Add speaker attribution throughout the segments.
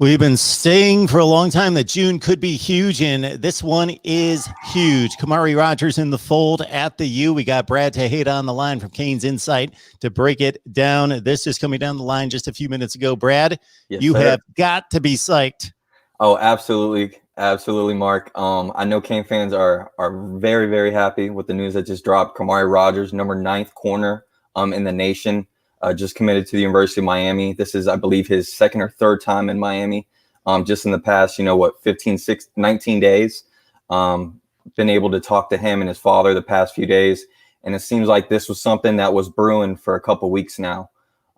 Speaker 1: We've been saying for a long time that June could be huge, and this one is huge. Kamari Rogers in the fold at the U. We got Brad Tejeda on the line from Canes Insight to break it down. This is coming down the line just a few minutes ago. Brad,
Speaker 2: Yes,
Speaker 1: you
Speaker 2: sir.
Speaker 1: have got to be psyched.
Speaker 2: Oh, absolutely. Absolutely, Mark. I know Kane fans are very, very happy with the news that just dropped. Kamari Rogers, number 9th corner in the nation, just committed to the University of Miami. This is, I believe, his second or third time in Miami. Just in the past, 19 days. Been able to talk to him and his father the past few days. And it seems like this was something that was brewing for a couple weeks now.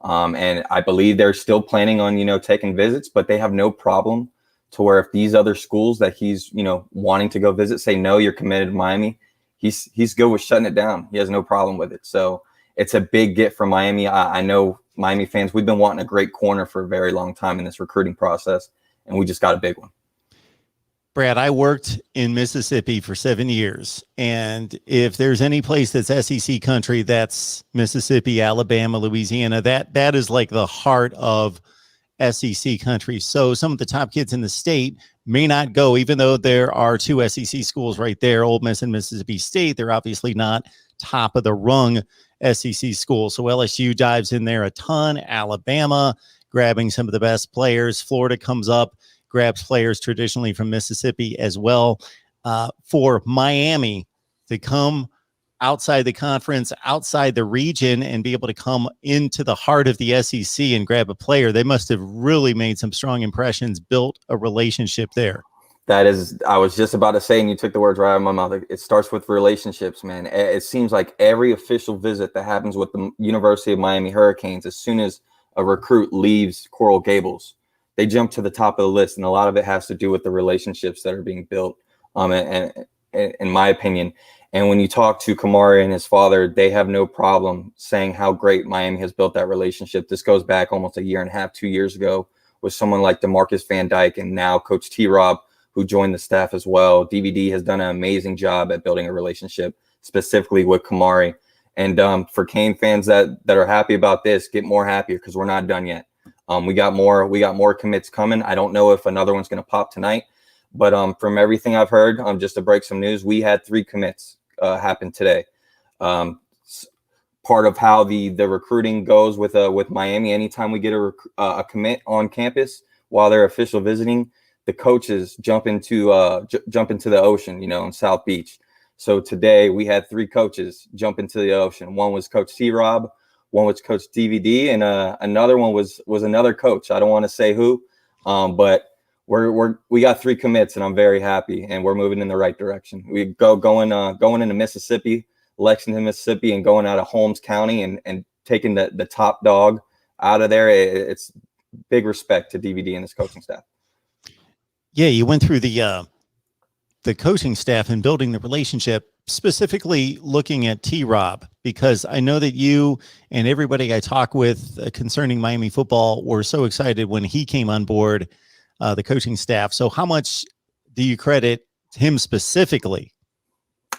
Speaker 2: And I believe they're still planning on, taking visits, but they have no problem to where if these other schools that he's, wanting to go visit say, no, you're committed to Miami, he's good with shutting it down. He has no problem with it. So it's a big get for Miami. I know Miami fans, we've been wanting a great corner for a very long time in this recruiting process, and we just got a big one.
Speaker 1: Brad, I worked in Mississippi for 7 years, and if there's any place that's SEC country, that's Mississippi, Alabama, Louisiana. That is like the heart of SEC country. So some of the top kids in the state may not go, even though there are 2 SEC schools right there, Ole Miss and Mississippi State. They're obviously not top of the rung SEC schools. So LSU dives in there a ton. Alabama grabbing some of the best players. Florida comes up, grabs players traditionally from Mississippi as well. For Miami to come outside the conference, outside the region, and be able to come into the heart of the SEC and grab a player, they must have really made some strong impressions, built a relationship there.
Speaker 2: That is, I was just about to say, and you took the words right out of my mouth. It starts with relationships, man. It seems like every official visit that happens with the University of Miami Hurricanes, as soon as a recruit leaves Coral Gables, they jump to the top of the list. And a lot of it has to do with the relationships that are being built, and in my opinion. And when you talk to Kamari and his father, they have no problem saying how great Miami has built that relationship. This goes back almost a year and a half, 2 years ago, with someone like DeMarcus Van Dyke, and now Coach T-Rob, who joined the staff as well. DVD has done an amazing job at building a relationship, specifically with Kamari. And for Kane fans that are happy about this, get more happier, because we're not done yet. We got more commits coming. I don't know if another one's going to pop tonight, but from everything I've heard, just to break some news, we had 3 commits happen today. Part of how the recruiting goes with Miami, anytime we get a commit on campus while they're official visiting, the coaches jump into the ocean, in South Beach. So today we had 3 coaches jump into the ocean. One was Coach T-Rob, one was Coach DVD, and another one was another coach. I don't want to say who, but we got 3 commits, and I'm very happy, and we're moving in the right direction. We going into Mississippi, Lexington, Mississippi, and going out of Holmes County and taking the top dog out of there. It's big respect to DVD and his coaching staff.
Speaker 1: Yeah, you went through the coaching staff and building the relationship, specifically looking at T-Rob, because I know that you and everybody I talk with concerning Miami football were so excited when he came on board the coaching staff. So how much do you credit him specifically?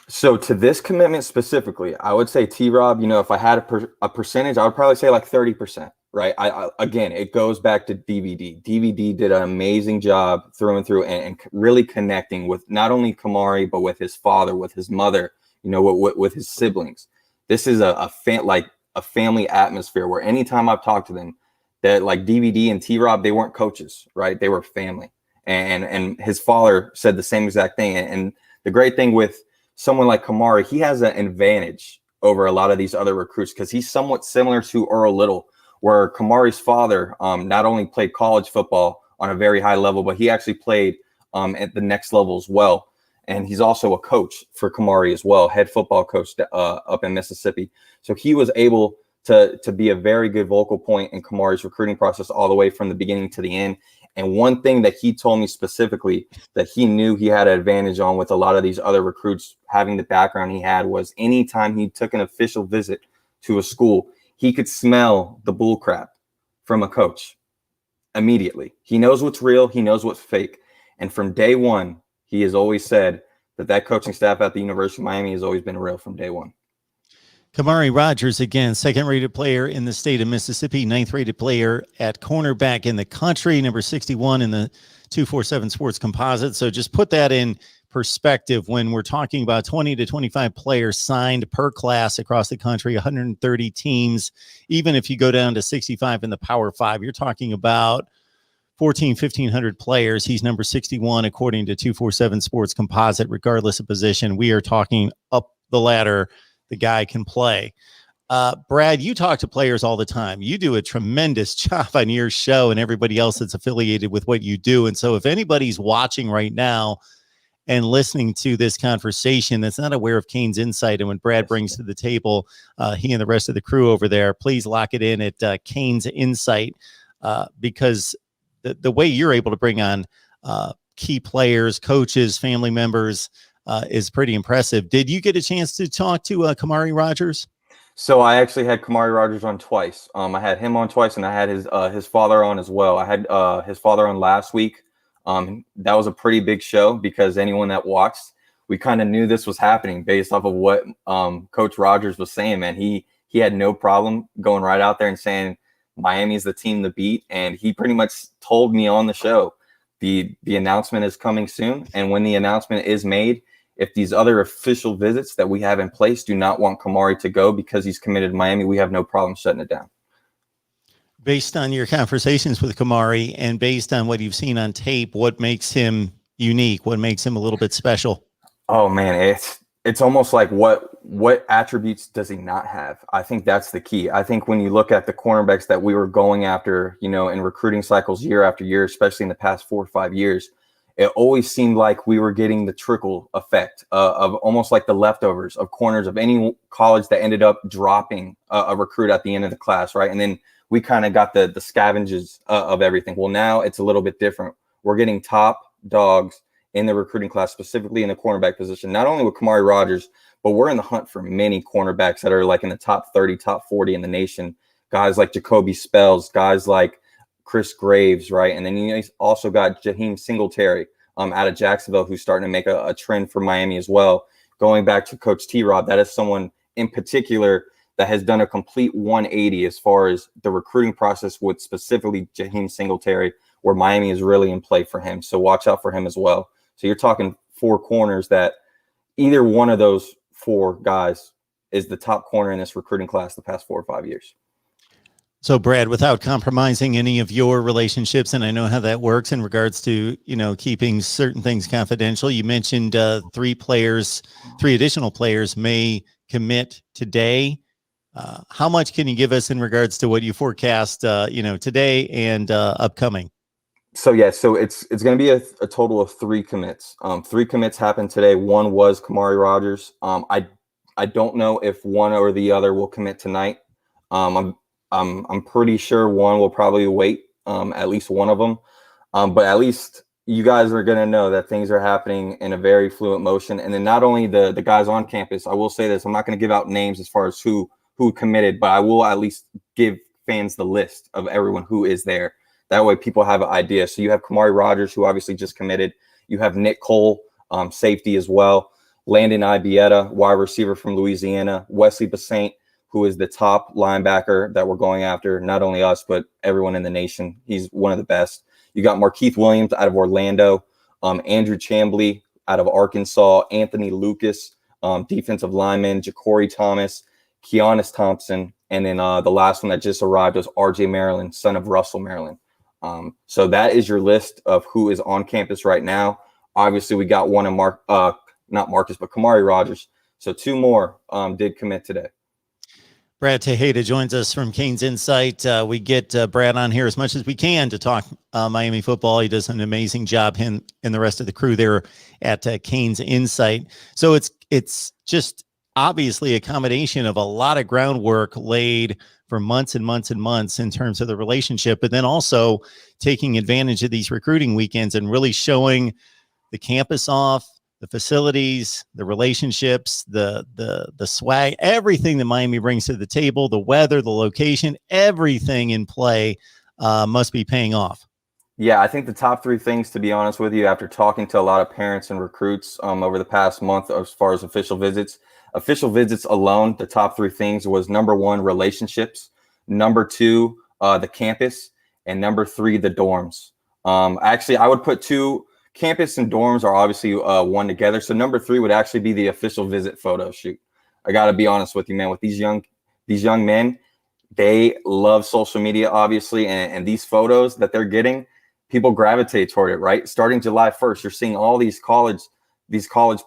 Speaker 2: So to this commitment specifically, I would say T-Rob, if I had a percentage, I would probably say like 30%, right? Again, it goes back to DVD. DVD did an amazing job through and through, and really connecting with not only Kamari, but with his father, with his mother, with his siblings. This is a family atmosphere where anytime I've talked to them, that like DVD and T-Rob, they weren't coaches, right? They were family. And his father said the same exact thing. And the great thing with someone like Kamari, he has an advantage over a lot of these other recruits because he's somewhat similar to Earl Little, where Kamari's father not only played college football on a very high level, but he actually played at the next level as well. And he's also a coach for Kamari as well, head football coach up in Mississippi. So he was able to be a very good vocal point in Kamari's recruiting process all the way from the beginning to the end. And one thing that he told me specifically that he knew he had an advantage on with a lot of these other recruits having the background he had was anytime he took an official visit to a school, he could smell the bull crap from a coach immediately. He knows what's real. He knows what's fake. And from day one, he has always said that coaching staff at the University of Miami has always been real from day one.
Speaker 1: Kamari Rogers, again, second-rated player in the state of Mississippi, ninth-rated player at cornerback in the country, number 61 in the 247 Sports Composite. So just put that in perspective when we're talking about 20 to 25 players signed per class across the country, 130 teams. Even if you go down to 65 in the Power 5, you're talking about 1,500 players. He's number 61 according to 247 Sports Composite, regardless of position. We are talking up the ladder. The guy can play. Brad, you talk to players all the time. You do a tremendous job on your show and everybody else that's affiliated with what you do. And so if anybody's watching right now and listening to this conversation that's not aware of Kane's insight and what Brad brings to the table, he and the rest of the crew over there, please lock it in at Kane's Insight, because the way you're able to bring on key players, coaches, family members, is pretty impressive. Did you get a chance to talk to Kamari Rogers?
Speaker 2: So I actually had Kamari Rogers on twice. I had him on twice, and I had his father on as well. I had his father on last week. That was a pretty big show because anyone that watched, we kind of knew this was happening based off of what Coach Rogers was saying. Man, he had no problem going right out there and saying Miami is the team to beat, and he pretty much told me on the show the announcement is coming soon, and when the announcement is made, if these other official visits that we have in place do not want Kamari to go because he's committed to Miami, we have no problem shutting it down.
Speaker 1: Based on your conversations with Kamari and based on what you've seen on tape, what makes him unique? What makes him a little bit special?
Speaker 2: Oh man, it's almost like what attributes does he not have? I think that's the key. I think when you look at the cornerbacks that we were going after, in recruiting cycles year after year, especially in the past 4 or 5 years, it always seemed like we were getting the trickle effect of almost like the leftovers of corners of any college that ended up dropping a recruit at the end of the class, right? And then we kind of got the scavenges of everything. Well, now it's a little bit different. We're getting top dogs in the recruiting class, specifically in the cornerback position, not only with Kamari Rogers, but we're in the hunt for many cornerbacks that are like in the top 30, top 40 in the nation. Guys like Jacoby Spells, guys like Chris Graves, right? And then you also got Jaheim Singletary out of Jacksonville, who's starting to make a trend for Miami as well. Going back to Coach T-Rob, that is someone in particular that has done a complete 180 as far as the recruiting process with specifically Jaheim Singletary, where Miami is really in play for him. So watch out for him as well. So you're talking 4 corners that either one of those 4 guys is the top corner in this recruiting class the past 4 or 5 years.
Speaker 1: So, Brad, without compromising any of your relationships, and I know how that works in regards to, keeping certain things confidential, you mentioned 3 additional players may commit today. How much can you give us in regards to what you forecast, today and upcoming?
Speaker 2: So it's going to be a total of 3 commits. 3 commits happened today. One was Kamari Rogers. I don't know if one or the other will commit tonight. I'm pretty sure one will probably wait, at least one of them. But at least you guys are going to know that things are happening in a very fluent motion. And then not only the guys on campus, I will say this, I'm not going to give out names as far as who committed, but I will at least give fans the list of everyone who is there. That way people have an idea. So you have Kamari Rogers, who obviously just committed. You have Nick Cole, safety as well. Landon Ibieta, wide receiver from Louisiana. Wesley Basaint, who is the top linebacker that we're going after, not only us, but everyone in the nation. He's one of the best. You got Markeith Williams out of Orlando, Andrew Chambly out of Arkansas, Anthony Lucas, defensive lineman, Ja'Cory Thomas, Keanis Thompson, and then the last one that just arrived was RJ Maryland, son of Russell Maryland. So that is your list of who is on campus right now. Obviously, we got one of not Marcus, but Kamari Rogers. So 2 more did commit today.
Speaker 1: Brad Tejeda joins us from Kane's Insight. We get Brad on here as much as we can to talk Miami football. He does an amazing job, him and the rest of the crew there at Kane's Insight. So it's just obviously a combination of a lot of groundwork laid for months and months and months in terms of the relationship, but then also taking advantage of these recruiting weekends and really showing the campus off, the facilities, the relationships, the swag, everything that Miami brings to the table, the weather, the location, everything in play must be paying off.
Speaker 2: Yeah, I think the top 3 things, to be honest with you, after talking to a lot of parents and recruits over the past month as far as official visits, official visits alone, the top 3 things was number 1, relationships, number 2, the campus, and number 3, the dorms. Actually, I would put 2. Campus and dorms are obviously one together. So number 3 would actually be the official visit photo shoot. I got to be honest with you, man. With these young men, they love social media, obviously, and these photos that they're getting, people gravitate toward it, right? Starting July 1st, you're seeing all these college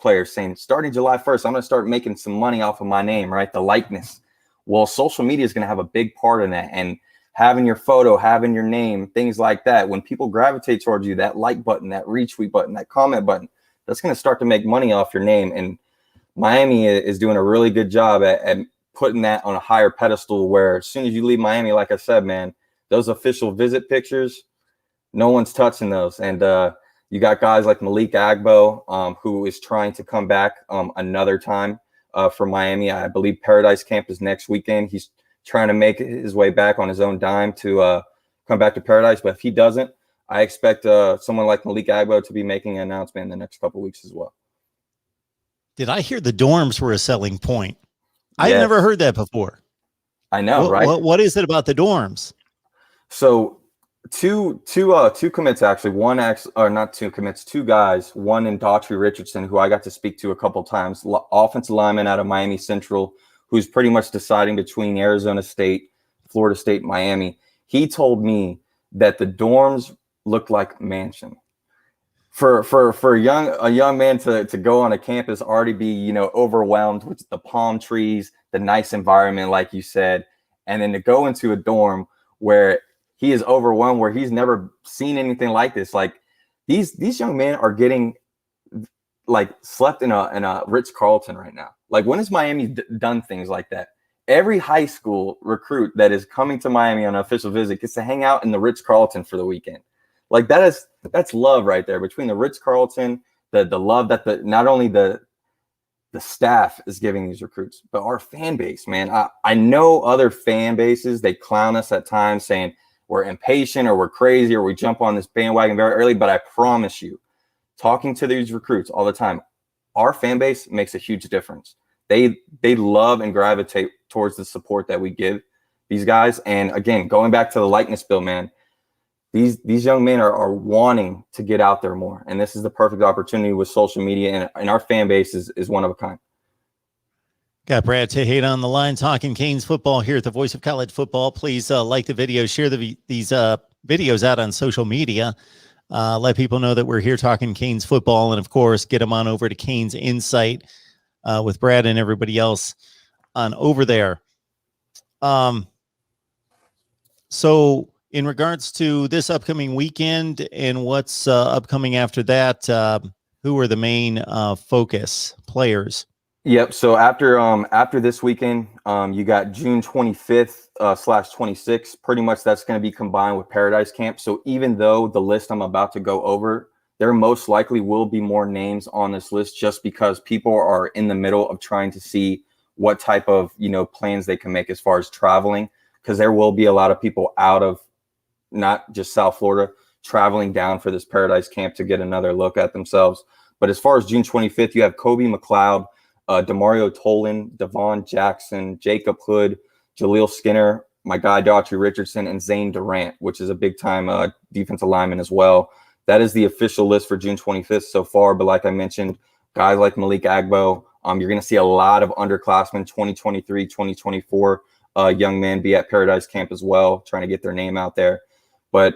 Speaker 2: players saying, starting July 1st, I'm going to start making some money off of my name, right? The likeness. Well, social media is going to have a big part in that, and having your photo, having your name, things like that. When people gravitate towards you, that like button, that retweet button, that comment button, that's going to start to make money off your name. And Miami is doing a really good job at putting that on a higher pedestal, where as soon as you leave Miami, like I said, man, those official visit pictures, no one's touching those. And you got guys like Malik Agbo, who is trying to come back another time for Miami. I believe Paradise Camp is next weekend. He's trying to make his way back on his own dime to come back to Paradise. But if he doesn't, I expect someone like Malik Agbo to be making an announcement in the next couple of weeks as well.
Speaker 1: Did I hear the dorms were a selling point? I've
Speaker 2: Yes.
Speaker 1: never heard that before.
Speaker 2: I know, right?
Speaker 1: What is it about the dorms?
Speaker 2: So two commits, actually. Not two commits, 2 guys. One in Daughtry Richardson, who I got to speak to a couple times, offensive lineman out of Miami Central, who's pretty much deciding between Arizona State, Florida State, Miami. He told me that the dorms looked like mansion. For a young man to go on a campus, already be, overwhelmed with the palm trees, the nice environment, like you said, and then to go into a dorm where he is overwhelmed, where he's never seen anything like this. Like these young men are getting like slept in a Ritz-Carlton right now. Like, when has Miami done things like that? Every high school recruit that is coming to Miami on an official visit gets to hang out in the Ritz-Carlton for the weekend. Like, that's love right there, between the Ritz-Carlton, the love that not only the staff is giving these recruits, but our fan base, man. I know other fan bases, they clown us at times saying we're impatient or we're crazy or we jump on this bandwagon very early, but I promise you, talking to these recruits all the time, our fan base makes a huge difference. They love and gravitate towards the support that we give these guys. And again, going back to the likeness bill, man, these young men are wanting to get out there more. And this is the perfect opportunity with social media, and our fan base is one of a kind.
Speaker 1: Got Brad Tejada on the line talking Canes football here at the Voice of College Football. Please like the video, share these videos out on social media. Let people know that we're here talking Canes football, and of course, get them on over to Canes Insight with Brad and everybody else on over there. So in regards to this upcoming weekend and what's upcoming after that, who are the main focus players?
Speaker 2: Yep. So after this weekend, you got June 25th /26th. Pretty much that's going to be combined with Paradise Camp. So even though the list I'm about to go over, there most likely will be more names on this list, just because people are in the middle of trying to see what type of plans they can make as far as traveling, because there will be a lot of people out of not just South Florida traveling down for this Paradise Camp to get another look at themselves. But as far as June 25th, you have Kobe McLeod, Demario Tolan, Devon Jackson, Jacob Hood, Jaleel Skinner, my guy Daughtry Richardson, and Zane Durant, which is a big-time defensive lineman as well. That is the official list for June 25th so far. But like I mentioned, guys like Malik Agbo, you're going to see a lot of underclassmen, 2023, 2024 young men be at Paradise Camp as well, trying to get their name out there. But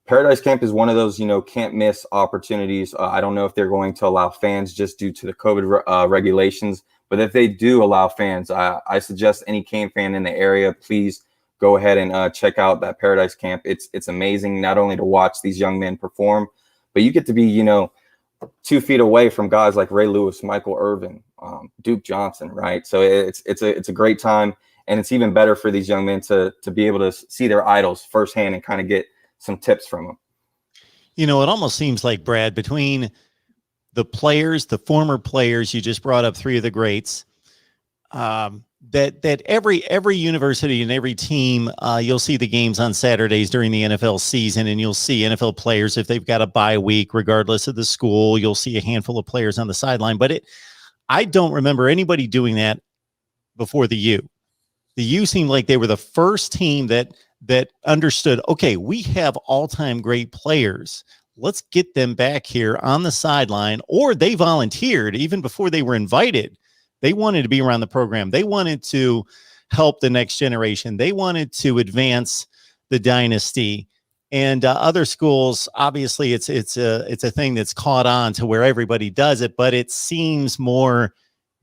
Speaker 2: Paradise Camp is one of those, can't miss opportunities. I don't know if they're going to allow fans just due to the COVID regulations, but if they do allow fans, I suggest any Cane fan in the area, please go ahead and check out that Paradise Camp. It's amazing, not only to watch these young men perform, but you get to be, 2 feet away from guys like Ray Lewis, Michael Irvin, Duke Johnson, right? So it's a great time, and it's even better for these young men to be able to see their idols firsthand and kind of get some tips from them.
Speaker 1: It almost seems like, Brad, between the players, the former players, you just brought up 3 of the greats, that every university and every team, you'll see the games on Saturdays during the NFL season, and you'll see NFL players if they've got a bye week, regardless of the school. You'll see a handful of players on the sideline, but I don't remember anybody doing that before the U. The U seemed like they were the first team that understood, okay, we have all-time great players. Let's get them back here on the sideline, or they volunteered even before they were invited. They wanted to be around the program. They wanted to help the next generation. They wanted to advance the dynasty. And other schools, obviously, it's a thing that's caught on to where everybody does it, but it seems more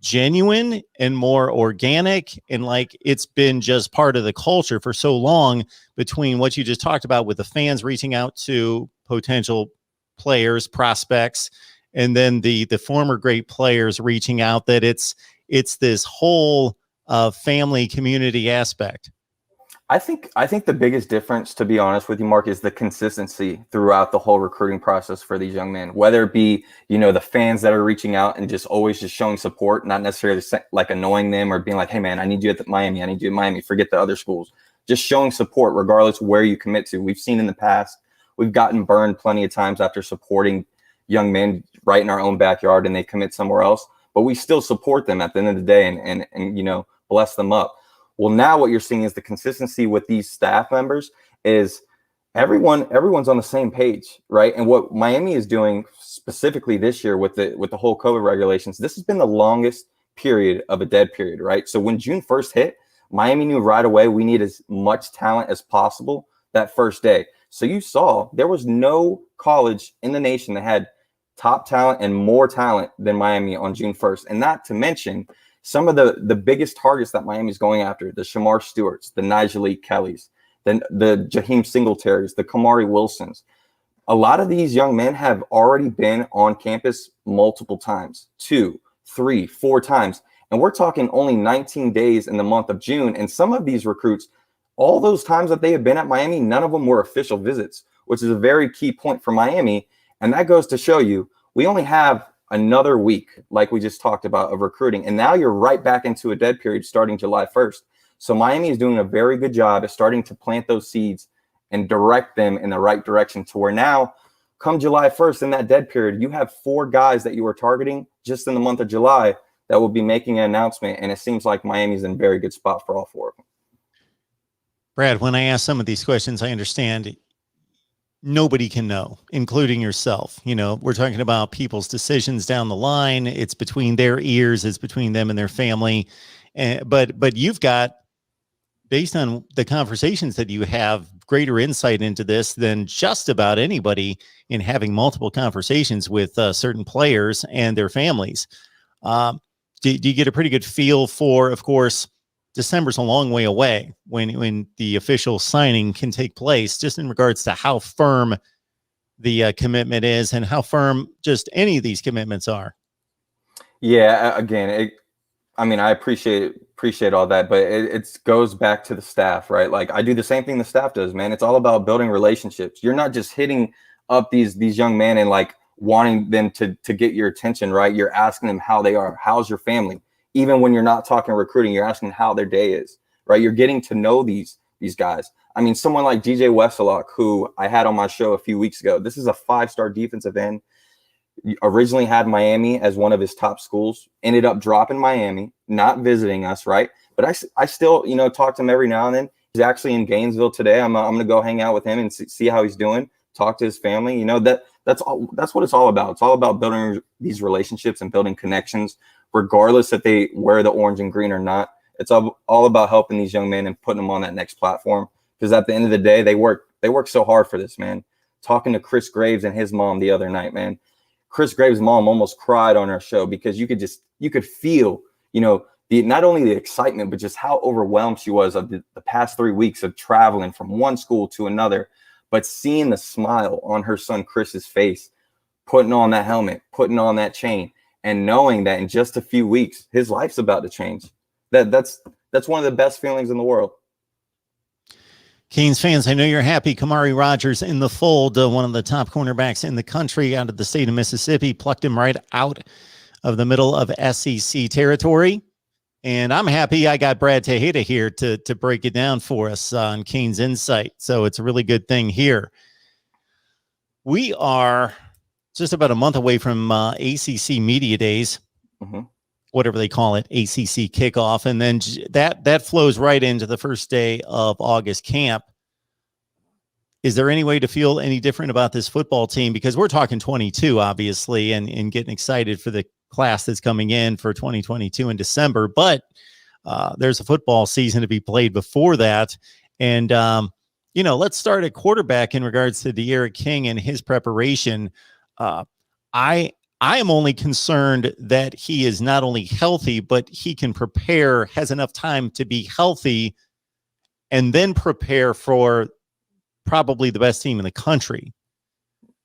Speaker 1: genuine and more organic, and like it's been just part of the culture for so long, between what you just talked about with the fans reaching out to potential players, prospects, and then the former great players reaching out, that it's this whole family community aspect.
Speaker 2: I think the biggest difference, to be honest with you, Mark, is the consistency throughout the whole recruiting process for these young men. Whether it be, the fans that are reaching out and just always just showing support, not necessarily like annoying them or being like, hey man, I need you at Miami, I need you at Miami, forget the other schools. Just showing support regardless where you commit to. We've seen in the past, we've gotten burned plenty of times after supporting young men right in our own backyard and they commit somewhere else, but we still support them at the end of the day and bless them up. Well, now what you're seeing is the consistency with these staff members is everyone's on the same page, right? And what Miami is doing specifically this year with the whole COVID regulations, this has been the longest period of a dead period, right? So when June 1st hit, Miami knew right away we need as much talent as possible that first day. So you saw there was no college in the nation that had top talent and more talent than Miami on June 1st. And not to mention some of the biggest targets that Miami's going after, the Shamar Stewarts, the Nigel Kellys, the Jaheim Singletaries, the Kamari Wilsons. A lot of these young men have already been on campus multiple times, 2, 3, 4 times. And we're talking only 19 days in the month of June. And some of these recruits, all those times that they have been at Miami, none of them were official visits, which is a very key point for Miami. And that goes to show you, we only have another week, like we just talked about, of recruiting. And now you're right back into a dead period starting July 1st. So Miami is doing a very good job at starting to plant those seeds and direct them in the right direction to where now, come July 1st, in that dead period, you have 4 guys that you were targeting just in the month of July that will be making an announcement. And it seems like Miami's in a very good spot for all 4 of them.
Speaker 1: Brad, when I ask some of these questions, I understand nobody can know, including yourself. We're talking about people's decisions down the line. It's between their ears. It's between them and their family. But you've got, based on the conversations that you have, greater insight into this than just about anybody in having multiple conversations with certain players and their families. Do you get a pretty good feel for, of course, December's a long way away when the official signing can take place, just in regards to how firm the commitment is and how firm just any of these commitments are?
Speaker 2: Yeah, again, I appreciate all that, but it goes back to the staff, right? Like, I do the same thing the staff does, man. It's all about building relationships. You're not just hitting up these young men and like wanting them to get your attention, right? You're asking them how they are. How's your family? Even when you're not talking recruiting, you're asking how their day is, right? You're getting to know these guys. I mean, someone like DJ Westlock, who I had on my show a few weeks ago, this is a 5-star defensive end. He originally had Miami as one of his top schools, ended up dropping Miami, not visiting us, right? But I still, talk to him every now and then. He's actually in Gainesville today. I'm going to go hang out with him and see how he's doing, talk to his family. That's what it's all about. It's all about building these relationships and building connections, regardless if they wear the orange and green or not. It's all about helping these young men and putting them on that next platform. Because at the end of the day, they work so hard for this, man. Talking to Chris Graves and his mom the other night, man. Chris Graves' mom almost cried on our show because you could feel, not only the excitement, but just how overwhelmed she was of the past 3 weeks of traveling from one school to another, but seeing the smile on her son Chris's face, putting on that helmet, putting on that chain, and knowing that in just a few weeks, his life's about to change. That's one of the best feelings in the world.
Speaker 1: Canes fans, I know you're happy. Kamari Rogers in the fold, one of the top cornerbacks in the country out of the state of Mississippi, plucked him right out of the middle of SEC territory. And I'm happy I got Brad Tejeda here to break it down for us on Canes Insight. So it's a really good thing here. We are just about a month away from ACC Media Days.
Speaker 2: Mm-hmm.
Speaker 1: whatever they call it, ACC kickoff. And then that flows right into the first day of August camp. Is there any way to feel any different about this football team? Because we're talking 22, obviously, and getting excited for the class that's coming in for 2022 in December. But there's a football season to be played before that. And, let's start at quarterback in regards to De'Aaron King and his preparation. I am only concerned that he is not only healthy, but he can prepare, has enough time to be healthy and then prepare for probably the best team in the country.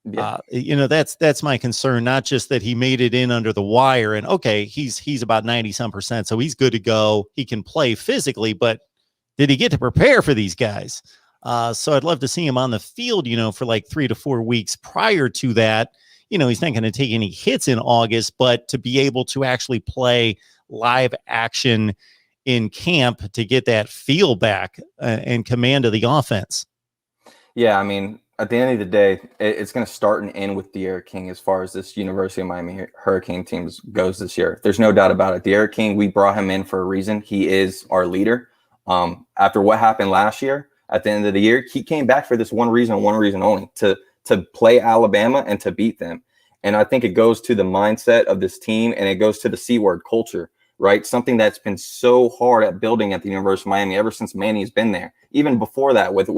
Speaker 2: Yeah.
Speaker 1: That's my concern. Not just that he made it in under the wire and okay, he's about 90% so he's good to go. He can play physically, but did he get to prepare for these guys? So I'd love to see him on the field, for like 3 to 4 weeks prior to that. He's not going to take any hits in August, but to be able to actually play live action in camp to get that feel back and command of the offense.
Speaker 2: Yeah, I mean, at the end of the day, it's going to start and end with De'Aaron King as far as this University of Miami Hurricane teams goes this year. There's no doubt about it. De'Aaron King, we brought him in for a reason. He is our leader. After what happened last year, at the end of the year, he came back for this one reason only, to play Alabama and to beat them. And I think it goes to the mindset of this team, and it goes to the C word, culture, right? Something that's been so hard at building at the University of Miami ever since Manny's been there. Even before that with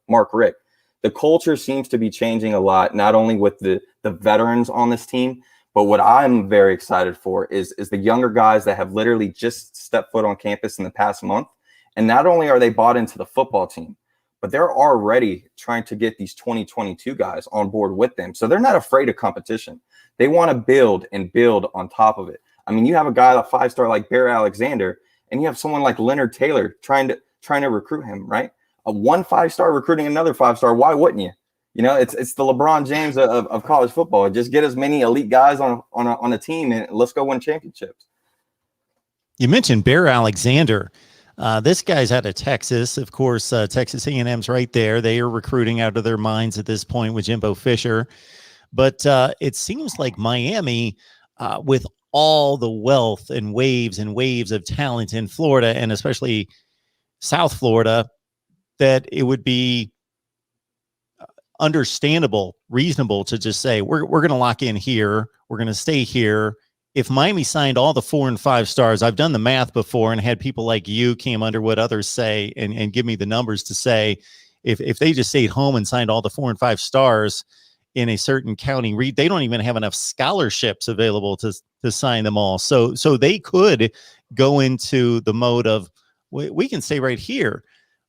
Speaker 2: Mark Richt. The culture seems to be changing a lot, not only with the veterans on this team, but what I'm very excited for is the younger guys that have literally just stepped foot on campus in the past month. And not only are they bought into the football team, but they're already trying to get these 2022 guys on board with them. So they're not afraid of competition. They want to build on top of it. I mean, you have a guy, a 5-star like Bear Alexander, and you have someone like Leonard Taylor trying to recruit him, right? A 5-star recruiting another 5-star. Why wouldn't you? It's the LeBron James of college football. Just get as many elite guys on a team and let's go win championships.
Speaker 1: You mentioned Bear Alexander. This guy's out of Texas. Of course, Texas A&M's right there. They are recruiting out of their minds at this point with Jimbo Fisher. But it seems like Miami, with all the wealth and waves of talent in Florida, and especially South Florida, that it would be understandable, reasonable to just say, we're going to lock in here. We're going to stay here. If Miami signed all the 4 and 5 stars, I've done the math before and had people like you, Cam Underwood, others say, and give me the numbers to say, if they just stayed home and signed all the 4 and 5 stars in a certain county, they don't even have enough scholarships available to sign them all. So they could go into the mode of, we can stay right here.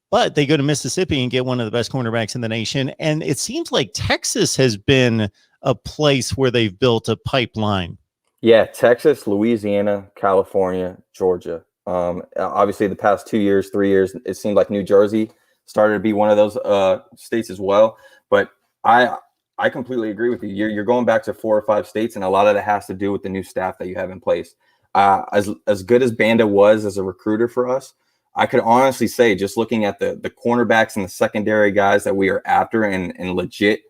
Speaker 1: But they go to Mississippi and get one of the best cornerbacks in the nation. And it seems like Texas has been a place where they've built a pipeline.
Speaker 2: Yeah, Texas, Louisiana, California, Georgia. Obviously, the past 2 years, 3 years, it seemed like New Jersey started to be one of those states as well. But I completely agree with you. You're going back to 4 or 5 states, and a lot of that has to do with the new staff that you have in place. As good as Banda was as a recruiter for us, I could honestly say, just looking at the cornerbacks and the secondary guys that we are after and legit,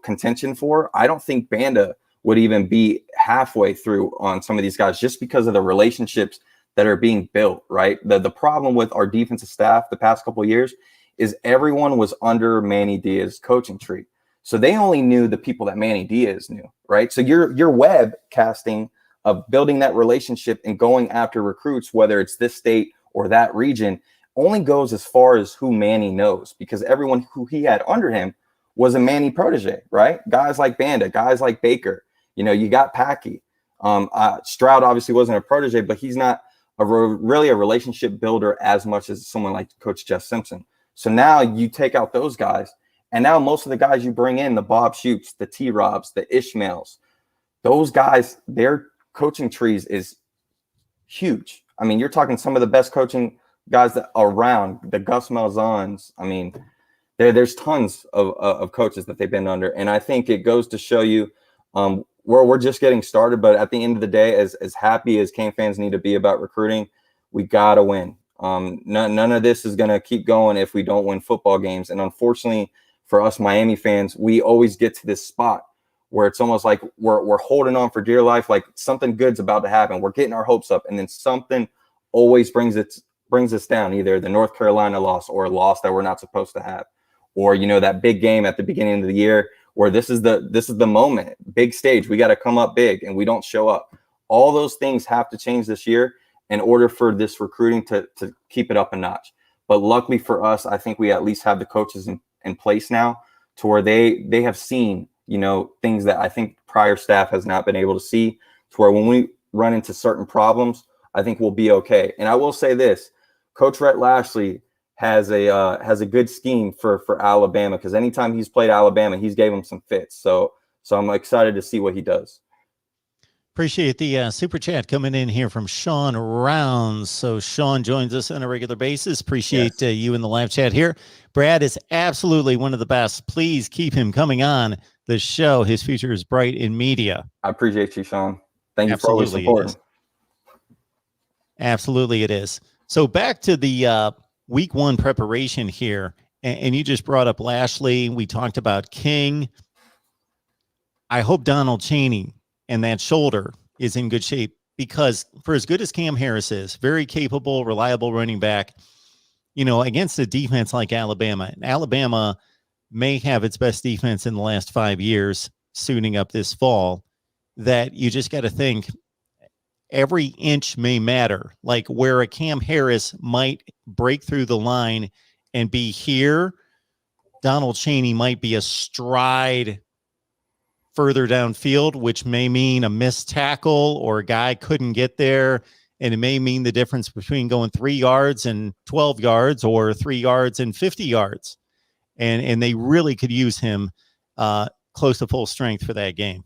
Speaker 2: contention for, I don't think Banda would even be halfway through on some of these guys just because of the relationships that are being built, right? The problem with our defensive staff the past couple of years is everyone was under Manny Diaz's coaching tree. So they only knew the people that Manny Diaz knew, right? So your web casting of building that relationship and going after recruits, whether it's this state or that region, only goes as far as who Manny knows, because everyone who he had under him was a Manny protege, right? Guys like Banda, guys like Baker, you got Packy. Stroud obviously wasn't a protege, but he's not really a relationship builder as much as someone like Coach Jeff Simpson. So now you take out those guys, and now most of the guys you bring in, the Bob Shoots, the T-Robs, the Ishmaels, those guys, their coaching trees is huge. I mean, you're talking some of the best coaching guys that are around, the Gus Malzahns. I mean, there's tons of coaches that they've been under. And I think it goes to show you we're just getting started. But at the end of the day, as happy as Cane fans need to be about recruiting, we got to win. None of this is going to keep going if we don't win football games. And unfortunately for us Miami fans, we always get to this spot where it's almost like we're holding on for dear life, like something good's about to happen. We're getting our hopes up, and then something always brings us down, either the North Carolina loss or a loss that we're not supposed to have, or that big game at the beginning of the year where this is the moment, big stage, we got to come up big, and we don't show up. All those things have to change this year in order for this recruiting to keep it up a notch. But luckily for us, I think we at least have the coaches in place now to where they have seen, things that I think prior staff has not been able to see, to where when we run into certain problems, I think we'll be okay. And I will say this, Coach Rhett Lashley has a good scheme for Alabama, because anytime he's played Alabama, he's gave them some fits. So I'm excited to see what he does.
Speaker 1: Appreciate the super chat coming in here from Sean Rounds. So Sean joins us on a regular basis. Appreciate you in the live chat here. Brad is absolutely one of the best. Please keep him coming on the show. His future is bright in media.
Speaker 2: I appreciate you, Sean. Thank you
Speaker 1: Absolutely,
Speaker 2: for always supporting.
Speaker 1: Absolutely it is. So back to the week one preparation here. And you just brought up Lashley. We talked about King. I hope Donald Chaney and that shoulder is in good shape, because for as good as Cam Harris is, very capable, reliable running back, against a defense like Alabama, and Alabama may have its best defense in the last 5 years suiting up this fall, that you just got to think every inch may matter. Like where a Cam Harris might break through the line and be here, Donald Chaney might be a stride further downfield, which may mean a missed tackle or a guy couldn't get there. And it may mean the difference between going 3 yards and 12 yards or 3 yards and 50 yards. And they really could use him close to full strength for that game.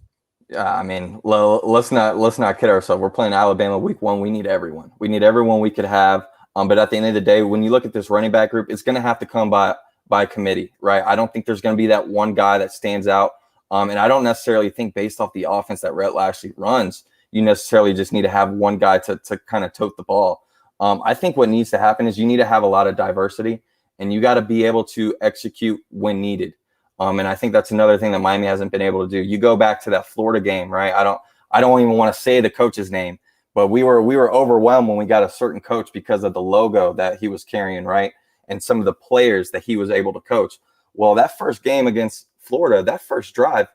Speaker 2: Yeah, I mean, let's not kid ourselves. We're playing Alabama week one. We need everyone. We need everyone we could have. But at the end of the day, when you look at this running back group, it's going to have to come by committee, right? I don't think there's going to be that one guy that stands out. And I don't necessarily think, based off the offense that Rhett Lashley runs, you necessarily just need to have one guy to kind of tote the ball. I think what needs to happen is you need to have a lot of diversity, and you got to be able to execute when needed. And I think that's another thing that Miami hasn't been able to do. You go back to that Florida game, right? I don't even want to say the coach's name, but we were overwhelmed when we got a certain coach because of the logo that he was carrying, right? And some of the players that he was able to coach. Well, that first game against Florida, that first drive,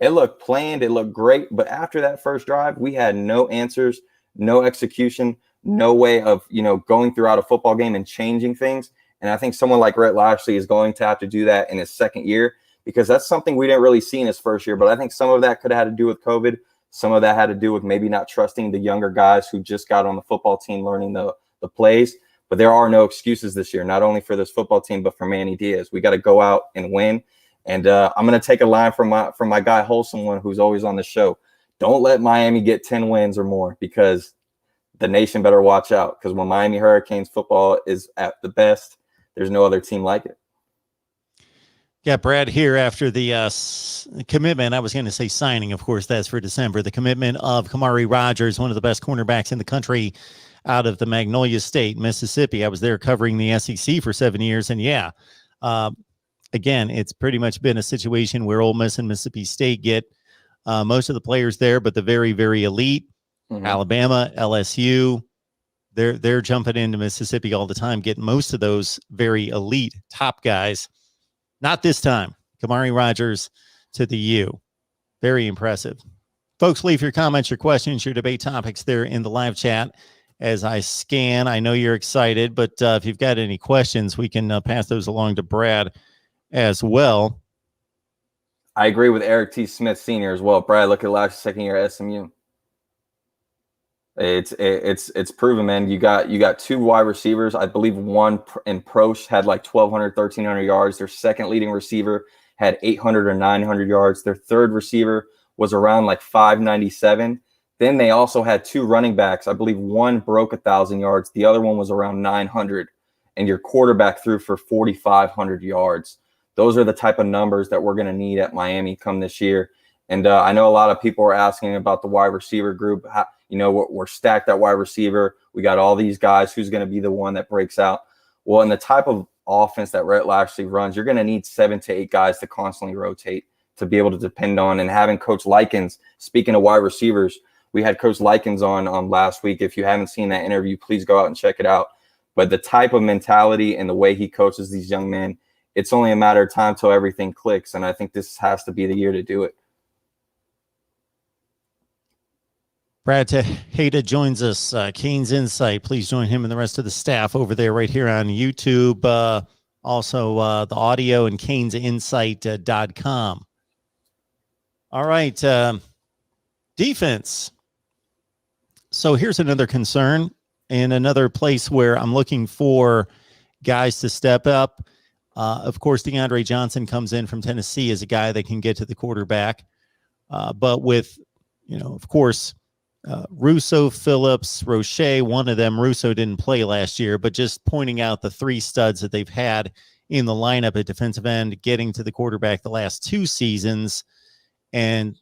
Speaker 2: it looked planned, it looked great, but after that first drive, we had no answers, no execution, no way of going throughout a football game and changing things. And I think someone like Rhett Lashley is going to have to do that in his second year, because that's something we didn't really see in his first year. But I think some of that could have had to do with COVID. Some of that had to do with maybe not trusting the younger guys who just got on the football team, learning the plays. But there are no excuses this year, not only for this football team, but for Manny Diaz. We got to go out and win. And I'm going to take a line from my guy Wholesome One, who's always on the show. Don't let Miami get 10 wins or more, because the nation better watch out. Because when Miami Hurricanes football is at the best, there's no other team like it.
Speaker 1: Yeah, Brad here after the commitment. I was going to say signing, of course, that's for December. The commitment of Kamari Rogers, one of the best cornerbacks in the country, out of the Magnolia State, Mississippi. I was there covering the SEC for 7 years, and again, it's pretty much been a situation where Ole Miss and Mississippi State get most of the players there, but the very, very elite, Alabama, LSU, they're jumping into Mississippi all the time, getting most of those very elite top guys. Not this time. Kamari Rogers to the U. Very impressive. Folks, leave your comments, your questions, your debate topics there in the live chat as I scan. I know you're excited, but if you've got any questions, we can pass those along to Brad as well.
Speaker 2: I agree with Eric T. Smith Sr. as well. Brad, look at last second year at SMU. It's proven, man. You got two wide receivers. I believe one in Prosh had like 1,200, 1,300 yards. Their second leading receiver had 800 or 900 yards. Their third receiver was around like 597. Then they also had two running backs. I believe one broke 1,000 yards. The other one was around 900. And your quarterback threw for 4,500 yards. Those are the type of numbers that we're going to need at Miami come this year. And I know a lot of people are asking about the wide receiver group. We're stacked at wide receiver. We got all these guys. Who's going to be the one that breaks out? Well, in the type of offense that Rhett Lashley runs, you're going to need 7 to 8 guys to constantly rotate to be able to depend on. And having Coach Likens, speaking of wide receivers, we had Coach Likens on last week. If you haven't seen that interview, please go out and check it out. But the type of mentality and the way he coaches these young men, it's only a matter of time till everything clicks. And I think this has to be the year to do it.
Speaker 1: Brad Tejada joins us, Canes Insight. Please join him and the rest of the staff over there right here on YouTube. Also, the audio and canesinsight.com. All right. Defense. So here's another concern and another place where I'm looking for guys to step up. Of course, DeAndre Johnson comes in from Tennessee as a guy that can get to the quarterback. But with, of course, Russo, Phillips, Roche, one of them, Russo didn't play last year, but just pointing out the three studs that they've had in the lineup at defensive end, getting to the quarterback the last 2 seasons. And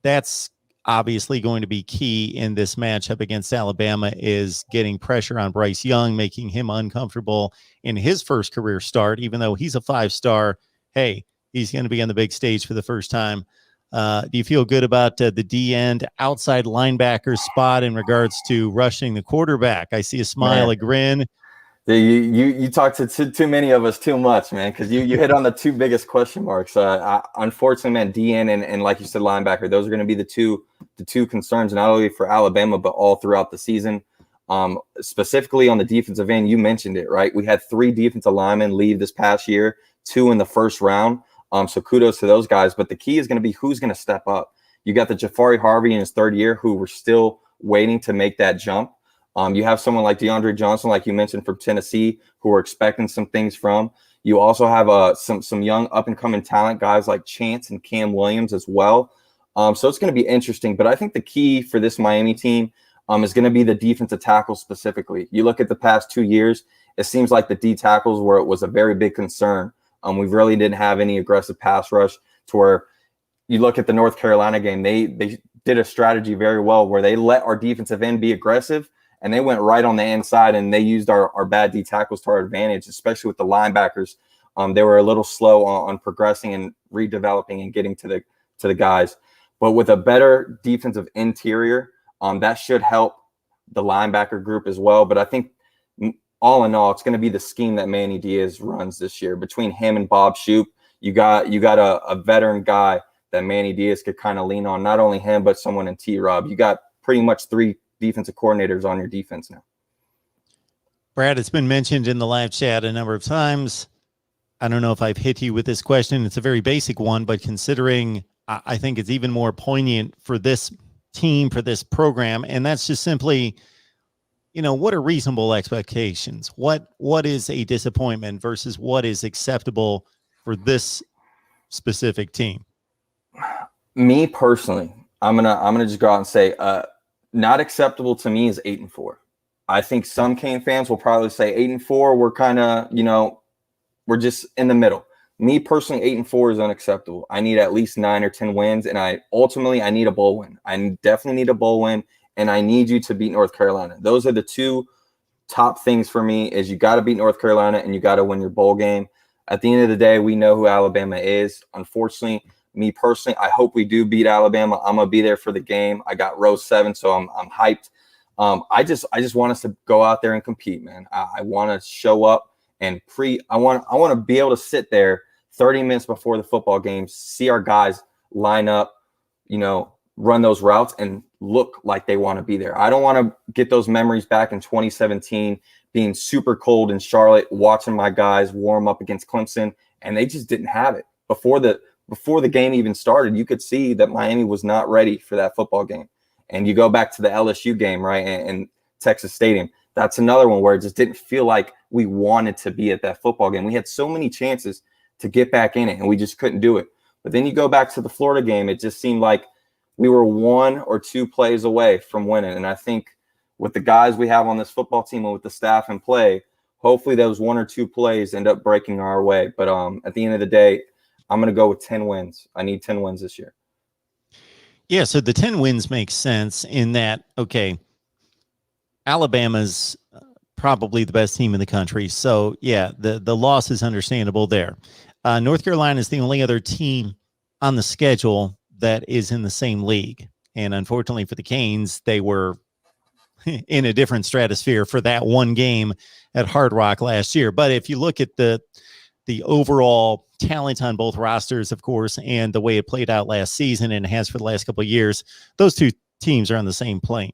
Speaker 1: that's obviously going to be key in this matchup against Alabama, is getting pressure on Bryce Young, making him uncomfortable in his first career start, even though he's a 5-star. Hey, he's going to be on the big stage for the first time. Do you feel good about the D end outside linebacker spot in regards to rushing the quarterback? I see a smile, a grin.
Speaker 2: You talk to too many of us too much, man, because you hit on the 2 biggest question marks. Unfortunately, man, DN and like you said, linebacker, those are going to be the two concerns, not only for Alabama, but all throughout the season. Specifically on the defensive end, you mentioned it, right? We had 3 defensive linemen leave this past year, 2 in the first round. So kudos to those guys. But the key is going to be who's going to step up. You got the Jafari Harvey in his 3rd year, who we're still waiting to make that jump. You have someone like DeAndre Johnson, like you mentioned, from Tennessee, who we're expecting some things from. You also have some young up-and-coming talent, guys like Chance and Cam Williams as well. So it's going to be interesting. But I think the key for this Miami team is going to be the defensive tackles specifically. You look at the past 2 years, it seems like the D tackles was a very big concern. We really didn't have any aggressive pass rush, to where you look at the North Carolina game, they did a strategy very well where they let our defensive end be aggressive, and they went right on the inside, and they used our bad D tackles to our advantage, especially with the linebackers. They were a little slow on progressing and redeveloping and getting to the guys. But with a better defensive interior, that should help the linebacker group as well. But I think all in all, it's going to be the scheme that Manny Diaz runs this year. Between him and Bob Shoop, you got a veteran guy that Manny Diaz could kind of lean on. Not only him, but someone in T-Rob. You got pretty much 3 defensive coordinators on your defense now.
Speaker 1: Brad, it's been mentioned in the live chat a number of times. I don't know if I've hit you with this question. It's a very basic one, but considering I think it's even more poignant for this team, for this program, and that's just simply, what are reasonable expectations? What is a disappointment versus what is acceptable for this specific team?
Speaker 2: Me personally, I'm gonna just go out and say, not acceptable to me is 8-4. I think some Cane fans will probably say 8-4. We're kind of, we're just in the middle. Me personally, 8-4 is unacceptable. I need at least 9 or 10 wins, and I need a bowl win. I definitely need a bowl win, and I need you to beat North Carolina. Those are the 2 top things for me. Is you got to beat North Carolina and you got to win your bowl game. At the end of the day, we know who Alabama is. Unfortunately, me personally, I hope we do beat Alabama. I'm gonna be there for the game. I got row 7, so I'm hyped. I just want us to go out there and compete, man. I want to show up and I want to be able to sit there 30 minutes before the football game, see our guys line up, run those routes and look like they want to be there. I don't want to get those memories back in 2017, being super cold in Charlotte, watching my guys warm up against Clemson, and they just didn't have it. Before the game even started, you could see that Miami was not ready for that football game. And you go back to the LSU game, right, and Texas Stadium. That's another one where it just didn't feel like we wanted to be at that football game. We had so many chances to get back in it, and we just couldn't do it. But then you go back to the Florida game, it just seemed like we were 1 or 2 plays away from winning. And I think with the guys we have on this football team and with the staff in play, hopefully those 1 or 2 plays end up breaking our way. But at the end of the day, I'm going to go with 10 wins. I need 10 wins this year.
Speaker 1: Yeah, so the 10 wins makes sense in that, okay, Alabama's probably the best team in the country. So, yeah, the loss is understandable there. North Carolina is the only other team on the schedule that is in the same league. And unfortunately for the Canes, they were in a different stratosphere for that one game at Hard Rock last year. But if you look at the overall talent on both rosters, of course, and the way it played out last season and has for the last couple of years, those two teams are on the same plane.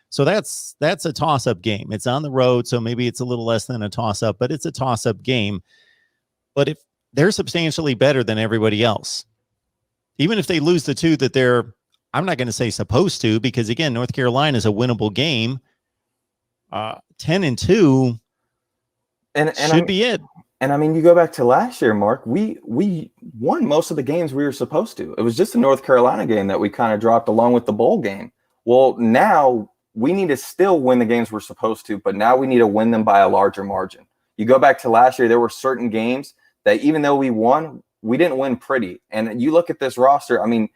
Speaker 1: So that's a toss-up game. It's on the road, so maybe it's a little less than a toss-up, but it's a toss-up game. But if they're substantially better than everybody else, even if they lose the two that they're, I'm not going to say supposed to, because again, North Carolina is a winnable game. 10-2 should be it.
Speaker 2: And I mean, you go back to last year, Mark, we won most of the games we were supposed to. It was just the North Carolina game that we kind of dropped along with the bowl game. Well, now we need to still win the games we're supposed to, but now we need to win them by a larger margin. You go back to last year, there were certain games that even though we won, we didn't win pretty. And you look at this roster, I mean,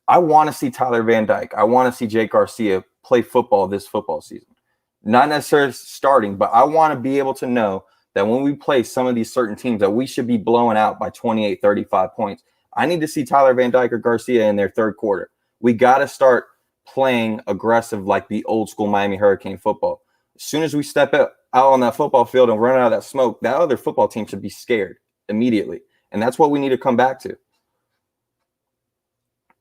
Speaker 2: I want to see Tyler Van Dyke. I want to see Jake Garcia play football this football season. Not necessarily starting, but I want to be able to know that when we play some of these certain teams that we should be blowing out by 28, 35 points. I need to see Tyler Van Dyke or Garcia in their third quarter. We got to start playing aggressive like the old school Miami Hurricane football. As soon as we step out on that football field and run out of that smoke, that other football team should be scared immediately. And that's what we need to come back to.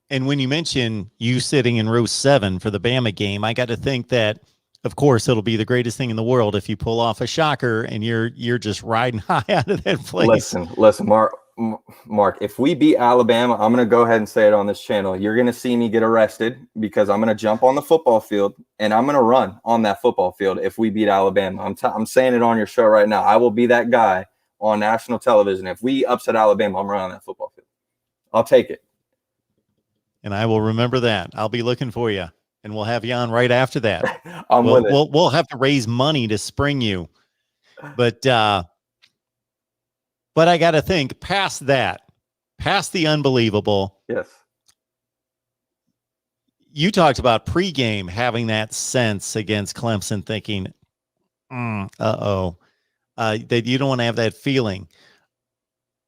Speaker 1: And when you mention you sitting in row 7 for the Bama game, I got to think that, of course, it'll be the greatest thing in the world if you pull off a shocker and you're just riding high out of that place.
Speaker 2: Listen, Mark, if we beat Alabama, I'm going to go ahead and say it on this channel. You're going to see me get arrested because I'm going to jump on the football field and I'm going to run on that football field if we beat Alabama. I'm saying it on your show right now. I will be that guy on national television. If we upset Alabama, I'm running on that football field. I'll take it.
Speaker 1: And I will remember that. I'll be looking for you. And we'll have you on right after that. We'll have to raise money to spring you. But I got to think past that, past the unbelievable.
Speaker 2: Yes.
Speaker 1: You talked about pregame having that sense against Clemson thinking, that you don't want to have that feeling.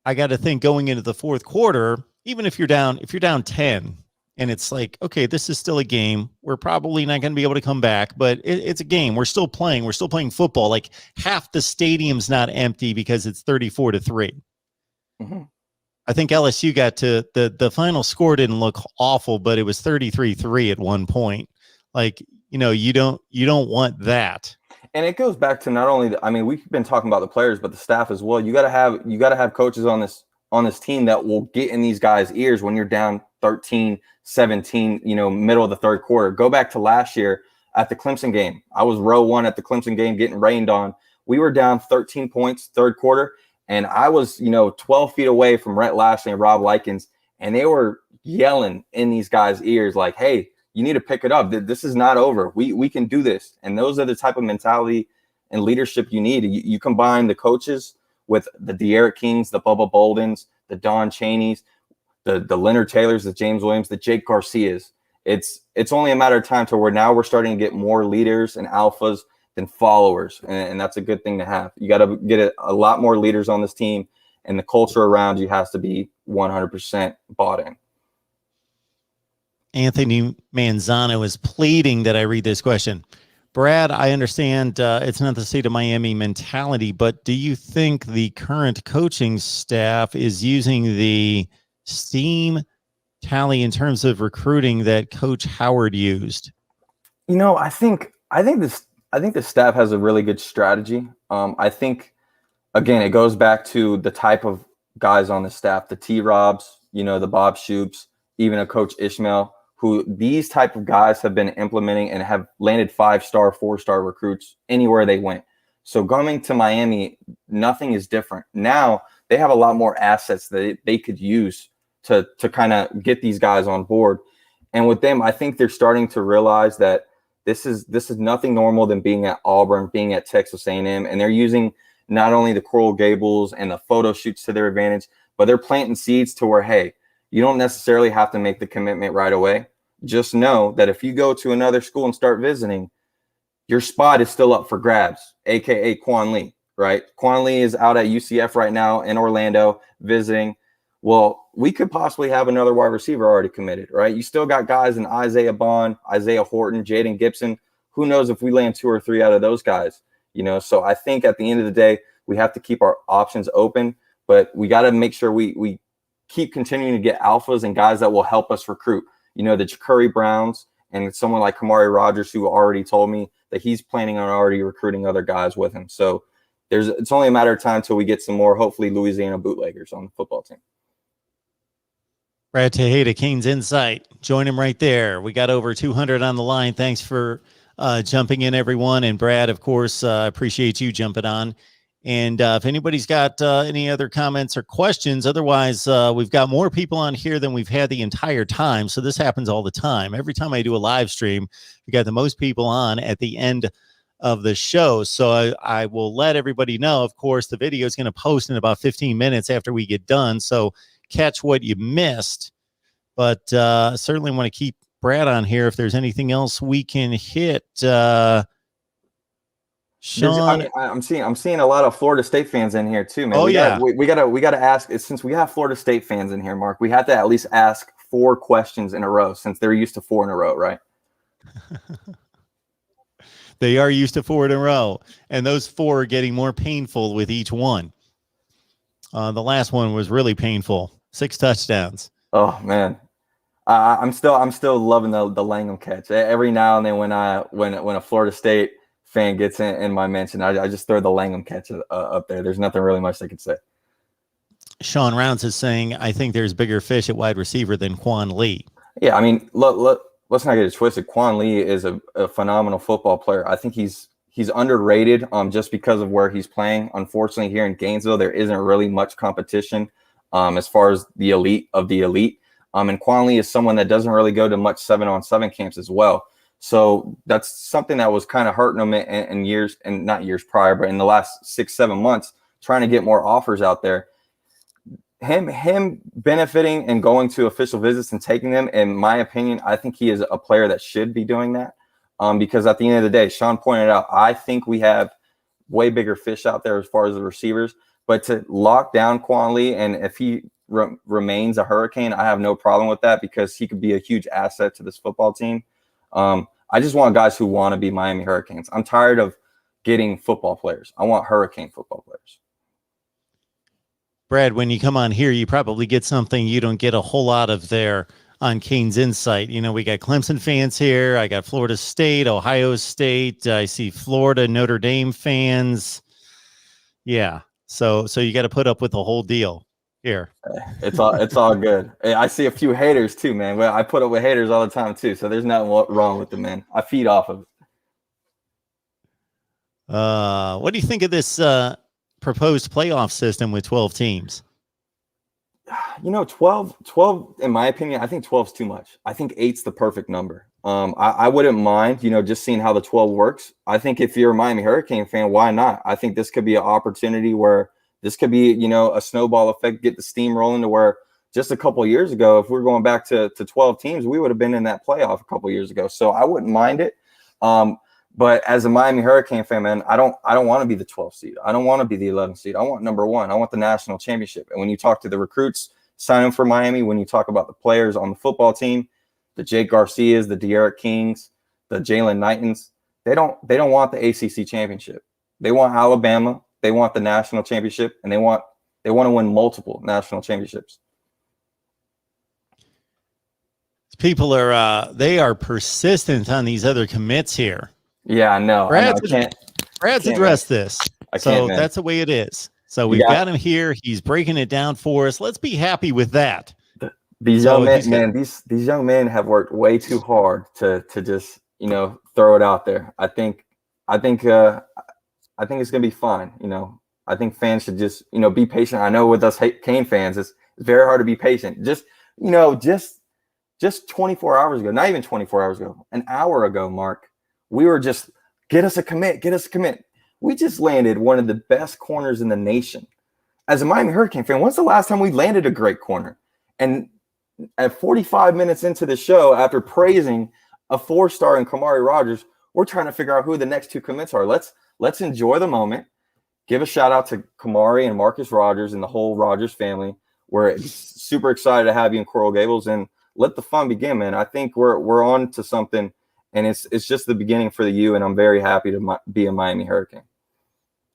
Speaker 1: I got to think going into the fourth quarter, even if you're down 10, and it's like, okay, this is still a game. We're probably not going to be able to come back, but it's a game. We're still playing. We're still playing football. Like half the stadium's not empty because it's 34-3. Mm-hmm. I think LSU got to the final score didn't look awful, but it was 33-3 at one point. Like, you don't want that.
Speaker 2: And it goes back to not only we've been talking about the players, but the staff as well. You got to have coaches on this team that will get in these guys' ears when you're down 13, 17, middle of the third quarter. Go back to last year at the Clemson game. I was row 1 at the Clemson game getting rained on. We were down 13 points third quarter, and I was, 12 feet away from Rhett Lashley and Rob Likens, and they were yelling in these guys' ears like, hey, you need to pick it up. This is not over. We can do this. And those are the type of mentality and leadership you need. You combine the coaches with the De'Aaron Kings, the Bubba Boldens, the Don Cheneys, the Leonard Taylors, the James Williams, the Jake Garcias. It's only a matter of time to where now we're starting to get more leaders and alphas than followers. And that's a good thing to have. You got to get a lot more leaders on this team, and the culture around you has to be 100% bought in.
Speaker 1: Anthony Manzano is pleading that I read this question. Brad, I understand it's not the state of Miami mentality, but do you think the current coaching staff is using the steam tally in terms of recruiting that Coach Howard used?
Speaker 2: I think the staff has a really good strategy. I think, again, it goes back to the type of guys on the staff, the T-Robs, the Bob Shoops, even a Coach Ishmael, who these type of guys have been implementing and have landed 5-star, 4-star recruits anywhere they went. So coming to Miami, nothing is different. Now they have a lot more assets that they could use to kind of get these guys on board. And with them, I think they're starting to realize that this is nothing normal than being at Auburn, being at Texas A&M, and they're using not only the Coral Gables and the photo shoots to their advantage, but they're planting seeds to where, hey, you don't necessarily have to make the commitment right away. Just know that if you go to another school and start visiting, your spot is still up for grabs, a.k.a. Quan Lee, right? Quan Lee is out at UCF right now in Orlando visiting. Well, we could possibly have another wide receiver already committed, right? You still got guys in Isaiah Bond, Isaiah Horton, Jaden Gibson. Who knows if we land 2 or 3 out of those guys, So I think at the end of the day, we have to keep our options open, but we got to make sure we keep continuing to get alphas and guys that will help us recruit. The Ja'Cory Browns and someone like Kamari Rogers, who already told me that he's planning on already recruiting other guys with him. So it's only a matter of time till we get some more, hopefully, Louisiana bootleggers on the football team.
Speaker 1: Brad Tejada, Kane's Insight. Join him right there. We got over 200 on the line. Thanks for jumping in, everyone. And Brad, of course, appreciate you jumping on. And if anybody's got any other comments or questions, otherwise, we've got more people on here than we've had the entire time. So this happens all the time. Every time I do a live stream, we got the most people on at the end of the show. So I will let everybody know, of course, the video is going to post in about 15 minutes after we get done. So catch what you missed. But certainly want to keep Brad on here if there's anything else we can hit. Sean,
Speaker 2: I'm seeing a lot of Florida State fans in here too, man.
Speaker 1: Oh,
Speaker 2: we gotta ask. Since we have Florida State fans in here, Mark, we have to at least ask 4 questions in a row, since they're used to 4 in a row, right?
Speaker 1: They are used to 4 in a row, and those 4 are getting more painful with each one. The last one was really painful. 6 touchdowns.
Speaker 2: Oh man, I'm still loving the Langham catch. Every now and then when a Florida State fan gets in my mention, I just throw the Langham catch up there. There's nothing really much they could say.
Speaker 1: Sean Rounds is saying, I think there's bigger fish at wide receiver than Quan Lee.
Speaker 2: Yeah, I mean, let's not get it twisted. Quan Lee is a phenomenal football player. I think he's underrated just because of where he's playing. Unfortunately, here in Gainesville, there isn't really much competition as far as the elite of the elite. And Quan Lee is someone that doesn't really go to much 7-on-7 camps as well. So that's something that was kind of hurting him in years, and not years prior, but in the last 6-7 months, trying to get more offers out there. Him benefiting and going to official visits and taking them, in my opinion, I think he is a player that should be doing that. Because at the end of the day, Sean pointed out, I think we have way bigger fish out there as far as the receivers. But to lock down Quan Lee, and if he remains a Hurricane, I have no problem with that, because he could be a huge asset to this football team. I just want guys who want to be Miami Hurricanes. I'm tired of getting football players. I want Hurricane football players.
Speaker 1: Brad, when you come on here, you probably get something you don't get a whole lot of there on Kane's Insight. We got Clemson fans here. I got Florida State, Ohio State. I see Florida, Notre Dame fans. Yeah. So you got to put up with the whole deal here.
Speaker 2: It's all good. I see a few haters too, man. Well, I put up with haters all the time too. So there's nothing wrong with them, man. I feed off of it.
Speaker 1: What do you think of this proposed playoff system with 12 teams?
Speaker 2: 12, in my opinion, I think 12 is too much. I think 8's the perfect number. I wouldn't mind, just seeing how the 12 works. I think if you're a Miami Hurricane fan, why not? I think this could be an opportunity where this could be, a snowball effect, get the steam rolling, to where just a couple of years ago, if we're going back to 12 teams, we would have been in that playoff a couple of years ago. So I wouldn't mind it. But as a Miami Hurricane fan, man, I don't want to be the 12th seed. I don't want to be the 11th seed. I want number 1. I want the national championship. And when you talk to the recruits signing for Miami, when you talk about the players on the football team, the Jake Garcias, the De'Aaron Kings, the Jalen Knightons, they don't want the ACC championship. They want Alabama. They want the national championship, and they want to win multiple national championships.
Speaker 1: People are persistent on these other commits here.
Speaker 2: Yeah, I know.
Speaker 1: Brad's addressed this. That's the way it is. So we've got him here. He's breaking it down for us. Let's be happy with that.
Speaker 2: These young men, man, these young men have worked way too hard to just throw it out there. I think it's gonna be fine. I think fans should just be patient. I know with us Cane fans, it's very hard to be patient. Just 24 hours ago, not even 24 hours ago, an hour ago, Mark, we were just get us a commit. We just landed one of the best corners in the nation. As a Miami Hurricane fan, when's the last time we landed a great corner? And at 45 minutes into the show, after praising a 4-star in Kamari Rogers, we're trying to figure out who the next 2 commits are. Let's enjoy the moment. Give a shout out to Kamari and Marcus Rogers and the whole Rogers family. We're super excited to have you in Coral Gables, and let the fun begin, man. I think we're on to something, and it's just the beginning for the U, and I'm very happy to be a Miami Hurricane.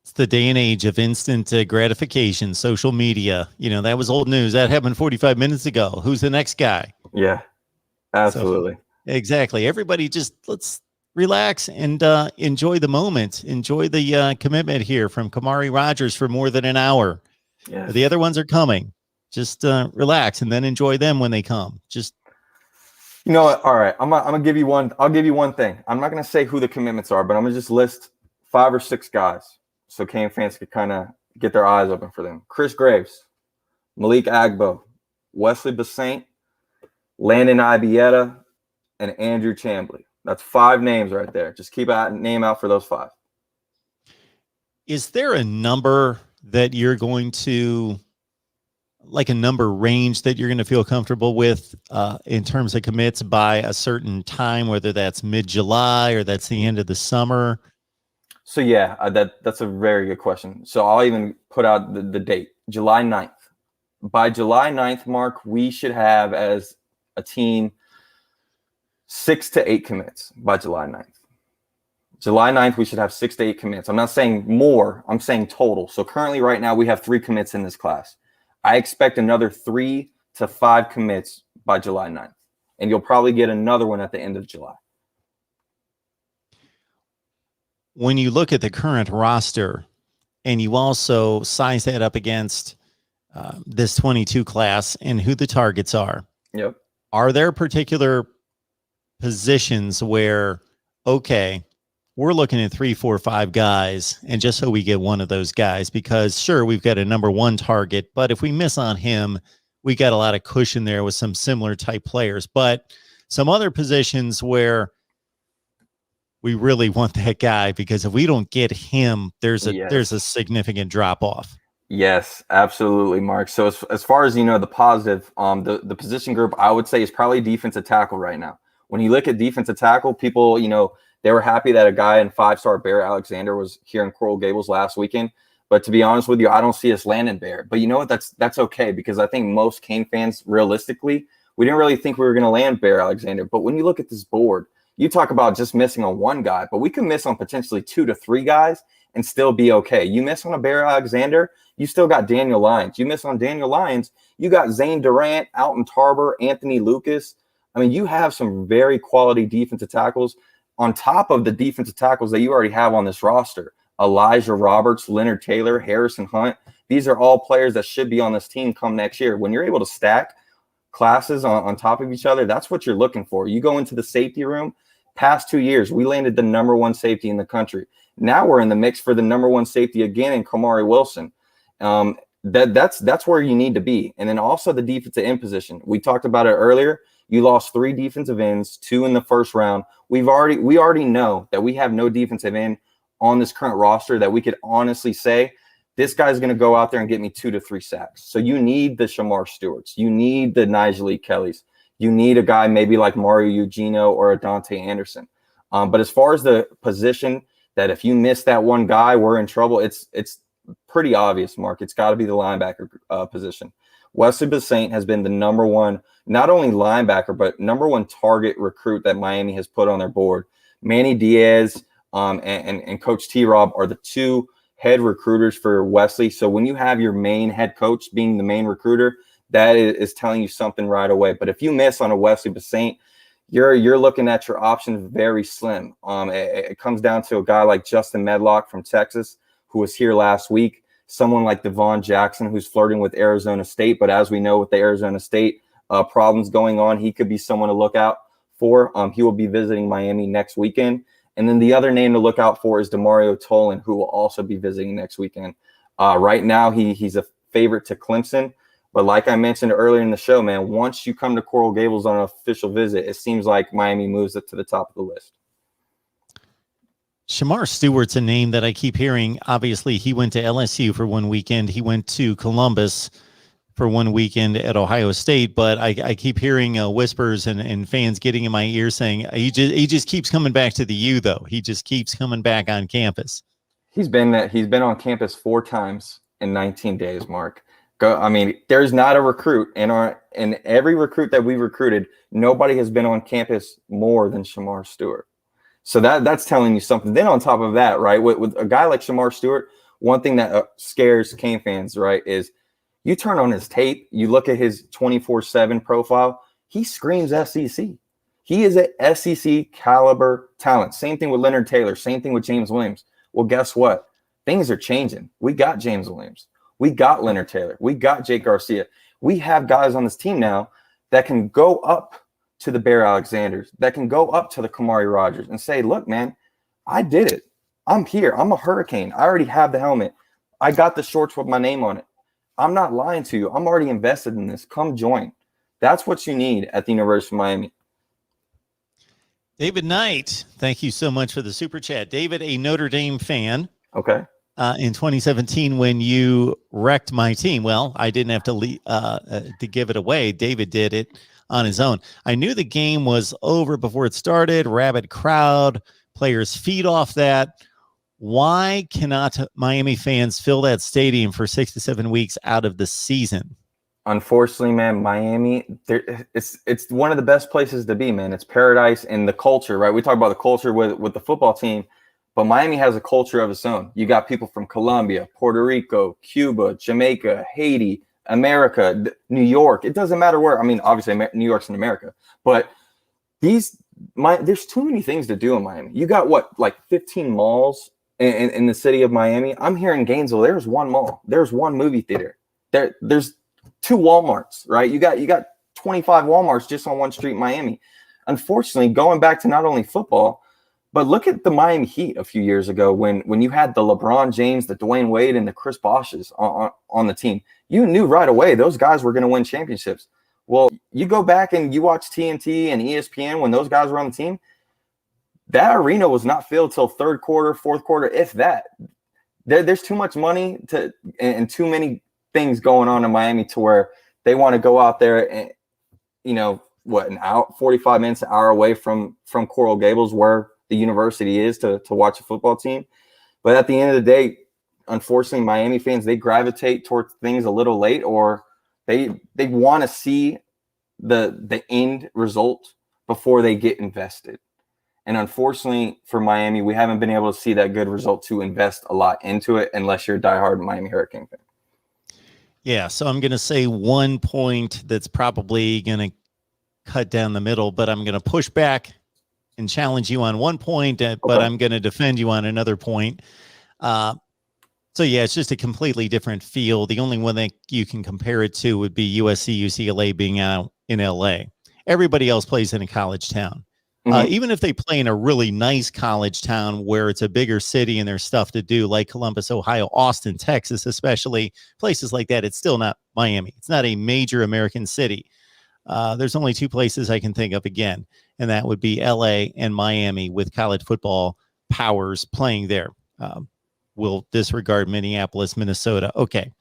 Speaker 1: It's the day and age of instant gratification, social media. That was old news. That happened 45 minutes ago. Who's the next guy?
Speaker 2: Yeah, absolutely.
Speaker 1: So, exactly. Everybody just let's relax and enjoy the moment. Enjoy the commitment here from Kamari Rogers for more than an hour.
Speaker 2: Yeah.
Speaker 1: The other ones are coming. Just relax and then enjoy them when they come. Just
Speaker 2: all right. I'm gonna give you one. I'll give you one thing. I'm not gonna say who the commitments are, but I'm gonna just list 5 or 6 guys so Kane fans could kind of get their eyes open for them. Chris Graves, Malik Agbo, Wesley Basaint, Landon Ibieta, and Andrew Chambly. That's 5 names right there. Just keep a name out for those 5.
Speaker 1: Is there a number that you're going to, like a number range that you're going to feel comfortable with in terms of commits by a certain time, whether that's mid-July or that's the end of the summer?
Speaker 2: So yeah, that's a very good question. So I'll even put out the date, July 9th. By July 9th, Mark, we should have as a team 6 to 8 commits by July 9th. July 9th, we should have 6 to 8 commits. I'm not saying more, I'm saying total. So currently right now we have 3 commits in this class. I expect another 3 to 5 commits by July 9th. And you'll probably get another one at the end of July.
Speaker 1: When you look at the current roster and you also size that up against this 22 class and who the targets are,
Speaker 2: yep.
Speaker 1: Are there particular positions where, okay, we're looking at 3, 4, 5 guys, and just so we get one of those guys, because sure, we've got a number 1 target, but if we miss on him, we got a lot of cushion there with some similar type players. But some other positions where we really want that guy, because if we don't get him, there's a significant drop off.
Speaker 2: Yes, absolutely, Mark. So as far as the positive, the position group I would say is probably defensive tackle right now. When you look at defensive tackle, people, they were happy that a guy in 5-star Bear Alexander was here in Coral Gables last weekend. But to be honest with you, I don't see us landing Bear. But you know what? That's okay, because I think most Cane fans, realistically, we didn't really think we were going to land Bear Alexander. But when you look at this board, you talk about just missing on 1 guy, but we can miss on potentially 2 to 3 guys and still be okay. You miss on a Bear Alexander, you still got Daniel Lyons. You miss on Daniel Lyons, you got Zane Durant, Alton Tarber, Anthony Lucas. I mean, you have some very quality defensive tackles on top of the defensive tackles that you already have on this roster. Elijah Roberts, Leonard Taylor, Harrison Hunt. These are all players that should be on this team come next year. When you're able to stack classes on top of each other, that's what you're looking for. You go into the safety room, past 2 years, we landed the number 1 safety in the country. Now we're in the mix for the number 1 safety again in Kamari Wilson. That's where you need to be. And then also the defensive end position. We talked about it earlier. You lost 3 defensive ends, 2 in the first round. We already know that we have no defensive end on this current roster that we could honestly say this guy's going to go out there and get me 2 to 3 sacks. So you need the Shamar Stewarts. You need the Nigel Kellys. You need a guy maybe like Mario Eugenio or a Dante Anderson. But as far as the position that if you miss that 1 guy, we're in trouble, it's pretty obvious, Mark. It's got to be the linebacker position. Wesley Basaint has been the number 1, not only linebacker, but number 1 target recruit that Miami has put on their board. Manny Diaz and Coach T-Rob are the 2 head recruiters for Wesley. So when you have your main head coach being the main recruiter, that is telling you something right away. But if you miss on a Wesley Basaint, you're looking at your options very slim. It comes down to a guy like Justin Medlock from Texas, who was here last week, someone like Devon Jackson, who's flirting with Arizona State. But as we know, with the Arizona State problems going on, he could be someone to look out for. He will be visiting Miami next weekend. And then the other name to look out for is Demario Tolan, who will also be visiting next weekend. Right now, he's a favorite to Clemson. But like I mentioned earlier in the show, man, once you come to Coral Gables on an official visit, it seems like Miami moves it to the top of the list.
Speaker 1: Shamar Stewart's a name that I keep hearing. Obviously, he went to LSU for 1 weekend. He went to Columbus for 1 weekend at Ohio State. But I keep hearing whispers and fans getting in my ear saying he just keeps coming back to the U, though. He just keeps coming back on campus.
Speaker 2: He's been on campus 4 times in 19 days, Mark. Go. I mean, there's not a recruit in every recruit that we recruited, nobody has been on campus more than Shamar Stewart. So that's telling you something. Then on top of that, right, with a guy like Shamar Stewart, one thing that scares Cane fans, right, is you turn on his tape, you look at his 24/7 profile, he screams SEC. He is a SEC caliber talent. Same thing with Leonard Taylor. Same thing with James Williams. Well, guess what? Things are changing. We got James Williams. We got Leonard Taylor. We got Jake Garcia. We have guys on this team now that can go up to the Bear Alexanders, that can go up to the Kamari Rogers and say, look, man, I did it. I'm here. I'm a Hurricane. I already have the helmet. I got the shorts with my name on it. I'm not lying to you. I'm already invested in this. Come join. That's what you need at the University of Miami.
Speaker 1: David Knight, thank you so much for the super chat. David, a Notre Dame fan.
Speaker 2: Okay.
Speaker 1: In 2017, when you wrecked my team, well, I didn't have to give it away. David did it on his own. I knew the game was over before it started. Rabid crowd, players feed off that. Why cannot Miami fans fill that stadium for 6 to 7 weeks out of the season?
Speaker 2: Unfortunately, man, Miami, it's one of the best places to be, man. It's paradise, and the culture, right? We talk about the culture with the football team, but Miami has a culture of its own. You got people from Colombia, Puerto Rico, Cuba, Jamaica, Haiti, America, New York. It doesn't matter where. I mean, obviously, New York's in America, but there's too many things to do in Miami. You got like 15 malls in the city of Miami. I'm here in Gainesville. There's one mall. There's one movie theater. There's 2 Walmarts, right? You got 25 Walmarts just on one street in Miami. Unfortunately, going back to not only football, but look at the Miami Heat a few years ago when you had the LeBron James, the Dwayne Wade, and the Chris Boshes on the team. You knew right away those guys were going to win championships. Well, you go back and you watch TNT and ESPN when those guys were on the team, that arena was not filled till third quarter, fourth quarter, if that. There's too much money and too many things going on in Miami to where they want to go out there and, an hour, 45 minutes, an hour away from Coral Gables, where the university is, to watch a football team. But at the end of the day, unfortunately, Miami fans, they gravitate towards things a little late, or they want to see the end result before they get invested. And unfortunately for Miami, we haven't been able to see that good result to invest a lot into it unless you're a diehard Miami Hurricane fan.
Speaker 1: Yeah, so I'm going to say 1 point that's probably going to cut down the middle, but I'm going to push back and challenge you on 1 point, but I'm going to defend you on another point. So, yeah, it's just a completely different feel. The only one that you can compare it to would be USC, UCLA being out in L.A. Everybody else plays in a college town. Even if they play in a really nice college town where it's a bigger city and there's stuff to do, like Columbus, Ohio, Austin, Texas, especially places like that, it's still not Miami. It's not a major American city. There's only 2 places I can think of again, and that would be LA and Miami, with college football powers playing there. We'll disregard Minneapolis, Minnesota. Okay.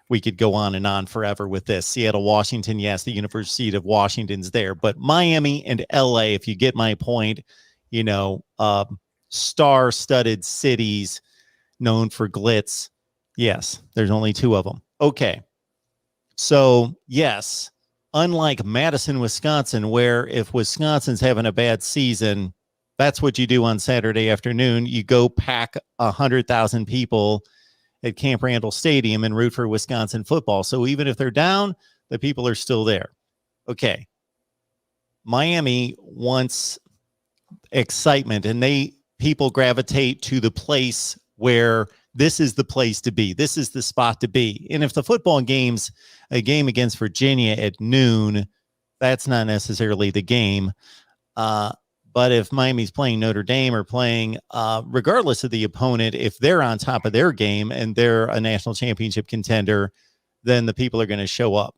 Speaker 1: We could go on and on forever with this. Seattle, Washington, yes, the University of Washington's there, but Miami and LA, if you get my point, star-studded cities known for glitz. Yes, there's only 2 of them. Okay. So, yes, unlike Madison, Wisconsin, where if Wisconsin's having a bad season, that's what you do on Saturday afternoon. You go pack 100,000 people at Camp Randall Stadium and root for Wisconsin football. So even if they're down, the people are still there. Okay. Miami wants excitement, and people gravitate to the place where this is the place to be. This is the spot to be. And if the football game's a game against Virginia at noon, that's not necessarily the game. But if Miami's playing Notre Dame or playing, regardless of the opponent, if they're on top of their game and they're a national championship contender, then the people are going to show up.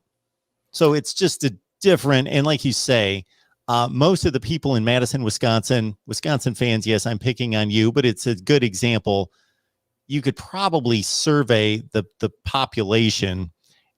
Speaker 1: So it's just a different, and like you say, most of the people in Madison, Wisconsin fans, yes, I'm picking on you, but it's a good example. You could probably survey the population,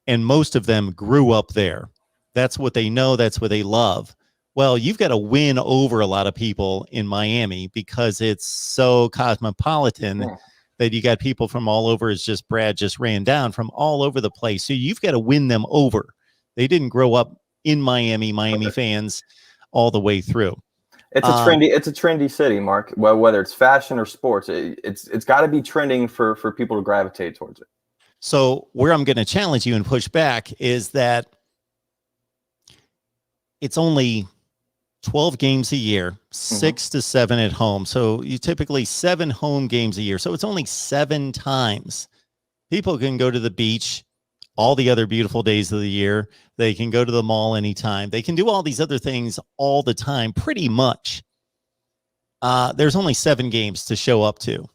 Speaker 1: and most of them grew up there. That's what they know. That's what they love. Well, you've got to win over a lot of people in Miami because it's so cosmopolitan that you got people from all over, as just Brad just ran down, from all over the place. So you've got to win them over. They didn't grow up in Miami fans all the way through.
Speaker 2: It's a trendy city, Mark. Well, whether it's fashion or sports, it's got to be trending for people to gravitate towards it.
Speaker 1: So where I'm going to challenge you and push back is that it's only 12 games a year, 6 to 7 at home. So you typically 7 home games a year. So it's only 7 times. People can go to the beach all the other beautiful days of the year. They can go to the mall anytime. They can do all these other things all the time, pretty much. There's only 7 games to show up to.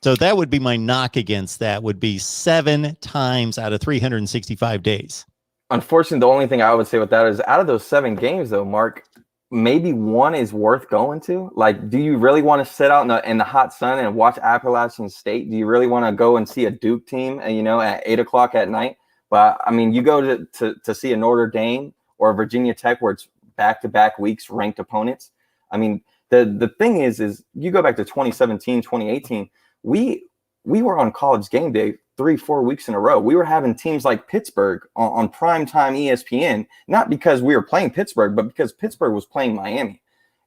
Speaker 1: So that would be my knock against that, would be 7 times out of 365 days.
Speaker 2: Unfortunately, the only thing I would say with that is, out of those 7 games, though, Mark, maybe one is worth going to. Like, do you really want to sit out in the hot sun and watch Appalachian State? Do you really want to go and see a Duke team, at 8:00 at night? But I mean, you go to see a Notre Dame or a Virginia Tech, where it's back-to-back weeks ranked opponents. I mean, the thing is you go back to 2017, 2018, we were on College Game Day 3-4 weeks in a row. We were having teams like Pittsburgh on primetime ESPN, not because we were playing Pittsburgh, but because Pittsburgh was playing Miami.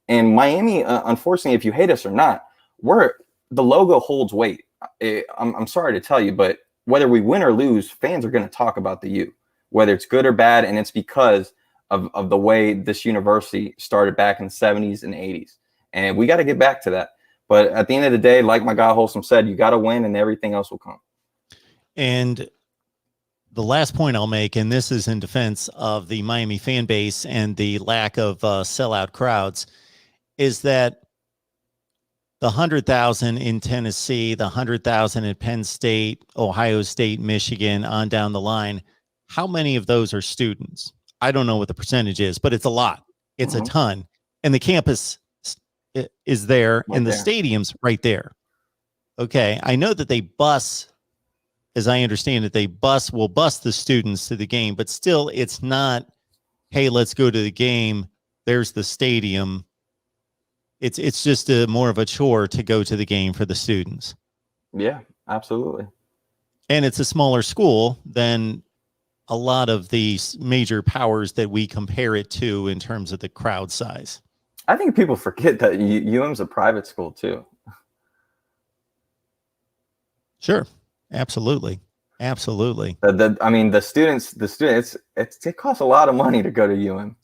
Speaker 2: And Miami, unfortunately, if you hate us or not, the logo holds weight. I'm sorry to tell you, but whether we win or lose, fans are going to talk about the U, whether it's good or bad, and it's because of the way this university started back in the 70s and 80s. And we got to get back to that. But at the end of the day, like my guy Wholesome said, you got to win and everything else will come.
Speaker 1: And the last point I'll make, and this is in defense of the Miami fan base and the lack of sellout crowds, is that the 100,000 in Tennessee, the 100,000 at Penn State, Ohio State, Michigan, on down the line, how many of those are students? I don't know what the percentage is, but it's a lot. It's a ton. And the campus is there, and the stadium's right there. Okay, I know that they bus, as I understand it, will bus the students to the game, but still it's not, hey, let's go to the game, there's the stadium. It's just more of a chore to go to the game for the students.
Speaker 2: Yeah, absolutely.
Speaker 1: And it's a smaller school than a lot of the major powers that we compare it to in terms of the crowd size.
Speaker 2: I think people forget that UM's a private school too.
Speaker 1: Sure. Absolutely. Absolutely.
Speaker 2: I mean, the students, it costs a lot of money to go to UM.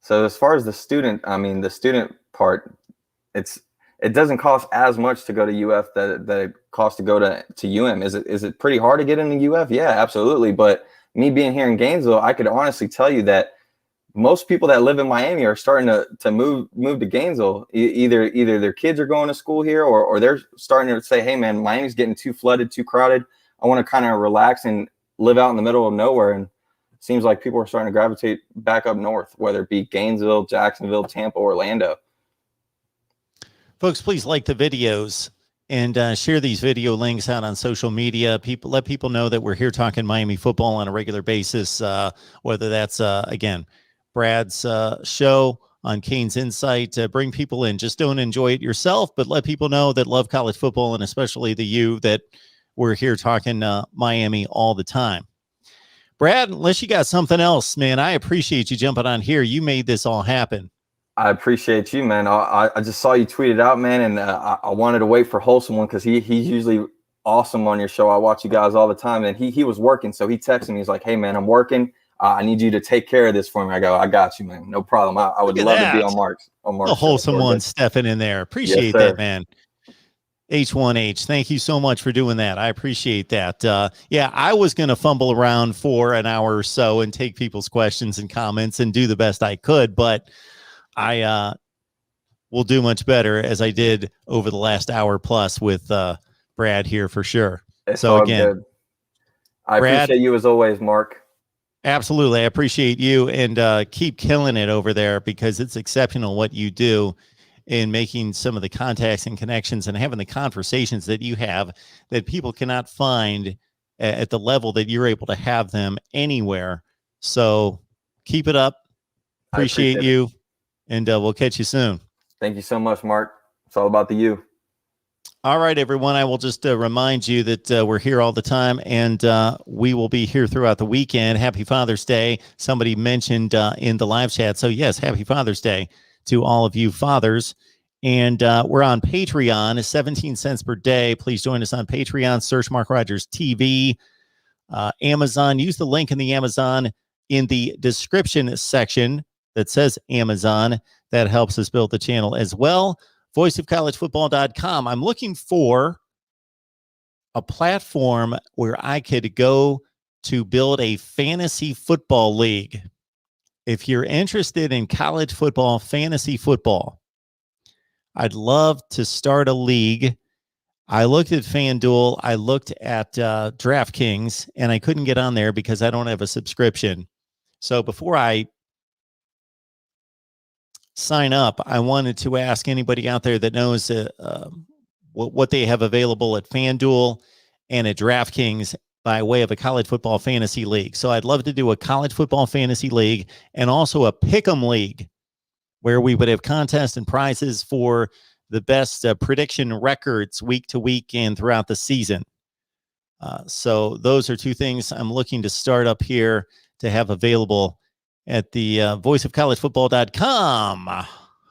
Speaker 2: So as far as the student part, it doesn't cost as much to go to UF that it costs to go to UM. Is it pretty hard to get into UF? Yeah, absolutely. But me being here in Gainesville, I could honestly tell you that most people that live in Miami are starting to move to Gainesville. Either their kids are going to school here, or they're starting to say, hey man, Miami's getting too flooded, too crowded. I want to kind of relax and live out in the middle of nowhere. And it seems like people are starting to gravitate back up north, whether it be Gainesville, Jacksonville, Tampa, Orlando.
Speaker 1: Folks, please like the videos and share these video links out on social media. Let people know that we're here talking Miami football on a regular basis, whether that's, again, Brad's show on Canes Insight. Bring people in. Just don't enjoy it yourself, but let people know that love college football, and especially the U, that we're here talking Miami all the time. Brad, unless you got something else, man, I appreciate you jumping on here. You made this all happen.
Speaker 2: I appreciate you, man. I just saw you tweet it out, man, and I wanted to wait for Wholesome one because he's usually awesome on your show. I watch you guys all the time, and he was working, so he texted me. He's like, hey, man, I'm working. I need you to take care of this for me. I go, I got you, man. No problem. I would love to be on Mark's. The
Speaker 1: Wholesome one stepping in there. Appreciate that, man. H1H, thank you so much for doing that. I appreciate that. Yeah, I was going to fumble around for an hour or so and take people's questions and comments and do the best I could, but I will do much better, as I did over the last hour plus with Brad here for sure.
Speaker 2: So again, good. I appreciate you as always, Mark.
Speaker 1: Absolutely. I appreciate you, and keep killing it over there, because it's exceptional what you do in making some of the contacts and connections and having the conversations that you have that people cannot find at the level that you're able to have them anywhere. So keep it up. Appreciate you. And we'll catch you soon.
Speaker 2: Thank you so much, Mark. It's all about the U.
Speaker 1: All right, everyone. I will just remind you that we're here all the time, and we will be here throughout the weekend. Happy Father's Day. Somebody mentioned in the live chat. So, yes, happy Father's Day to all of you fathers. And we're on Patreon, 17 cents per day. Please join us on Patreon. Search Mark Rogers TV. Amazon. Use the link in the Amazon in the description section that says Amazon. That helps us build the channel as well. voiceofcollegefootball.com. I'm looking for a platform where I could go to build a fantasy football league. If you're interested in college football, fantasy football, I'd love to start a league. I looked at FanDuel, I looked at DraftKings, and I couldn't get on there because I don't have a subscription. So before I sign up, I wanted to ask anybody out there that knows what they have available at FanDuel and at DraftKings by way of a college football fantasy league. So I'd love to do a college football fantasy league and also a pick'em league where we would have contests and prizes for the best prediction records week to week and throughout the season. So those are two things I'm looking to start up here to have available at the voiceofcollegefootball.com.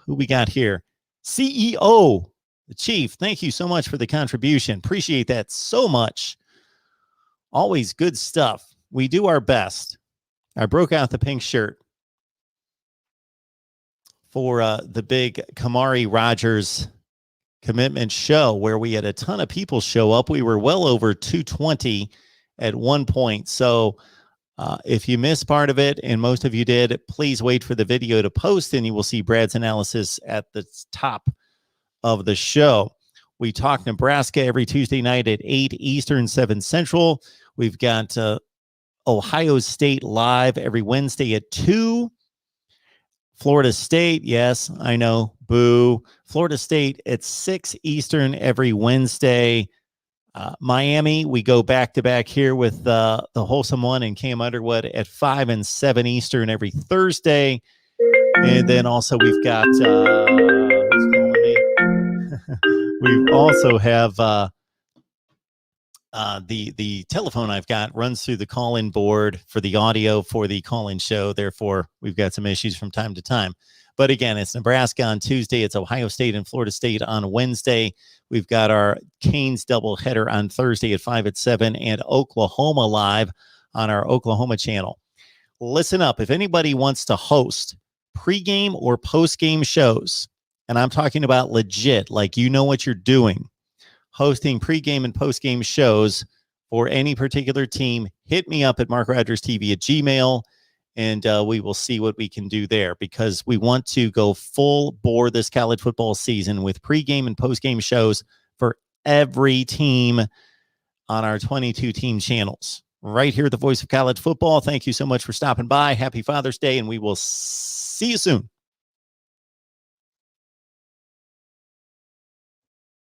Speaker 1: Who we got here? CEO, the Chief. Thank you so much for the contribution. Appreciate that so much. Always good stuff. We do our best. I broke out the pink shirt for the big Kamari Rogers commitment show where we had a ton of people show up. We were well over 220 at one point. So if you missed part of it, and most of you did, please wait for the video to post and you will see Brad's analysis at the top of the show. We talk Nebraska every Tuesday night at 8 Eastern, 7 Central. We've got Ohio State live every Wednesday at 2. Florida State, yes, I know, boo. Florida State at 6 Eastern every Wednesday. Miami, we go back-to-back here with the Wholesome One and Cam Underwood at 5 and 7 Eastern every Thursday. And then also we've got, who's calling me? We also have the telephone I've got runs through the call-in board for the audio for the call-in show. Therefore, we've got some issues from time to time. But again, it's Nebraska on Tuesday. It's Ohio State and Florida State on Wednesday. We've got our Canes doubleheader on Thursday at 5 at 7 and Oklahoma live on our Oklahoma channel. Listen up. If anybody wants to host pregame or postgame shows, and I'm talking about legit, like you know what you're doing, hosting pregame and postgame shows for any particular team, hit me up at MarkRogersTV at Gmail, and we will see what we can do there, because we want to go full bore this college football season with pregame and postgame shows for every team on our 22 team channels. Right here at the Voice of College Football. Thank you so much for stopping by. Happy Father's Day, and we will see you soon.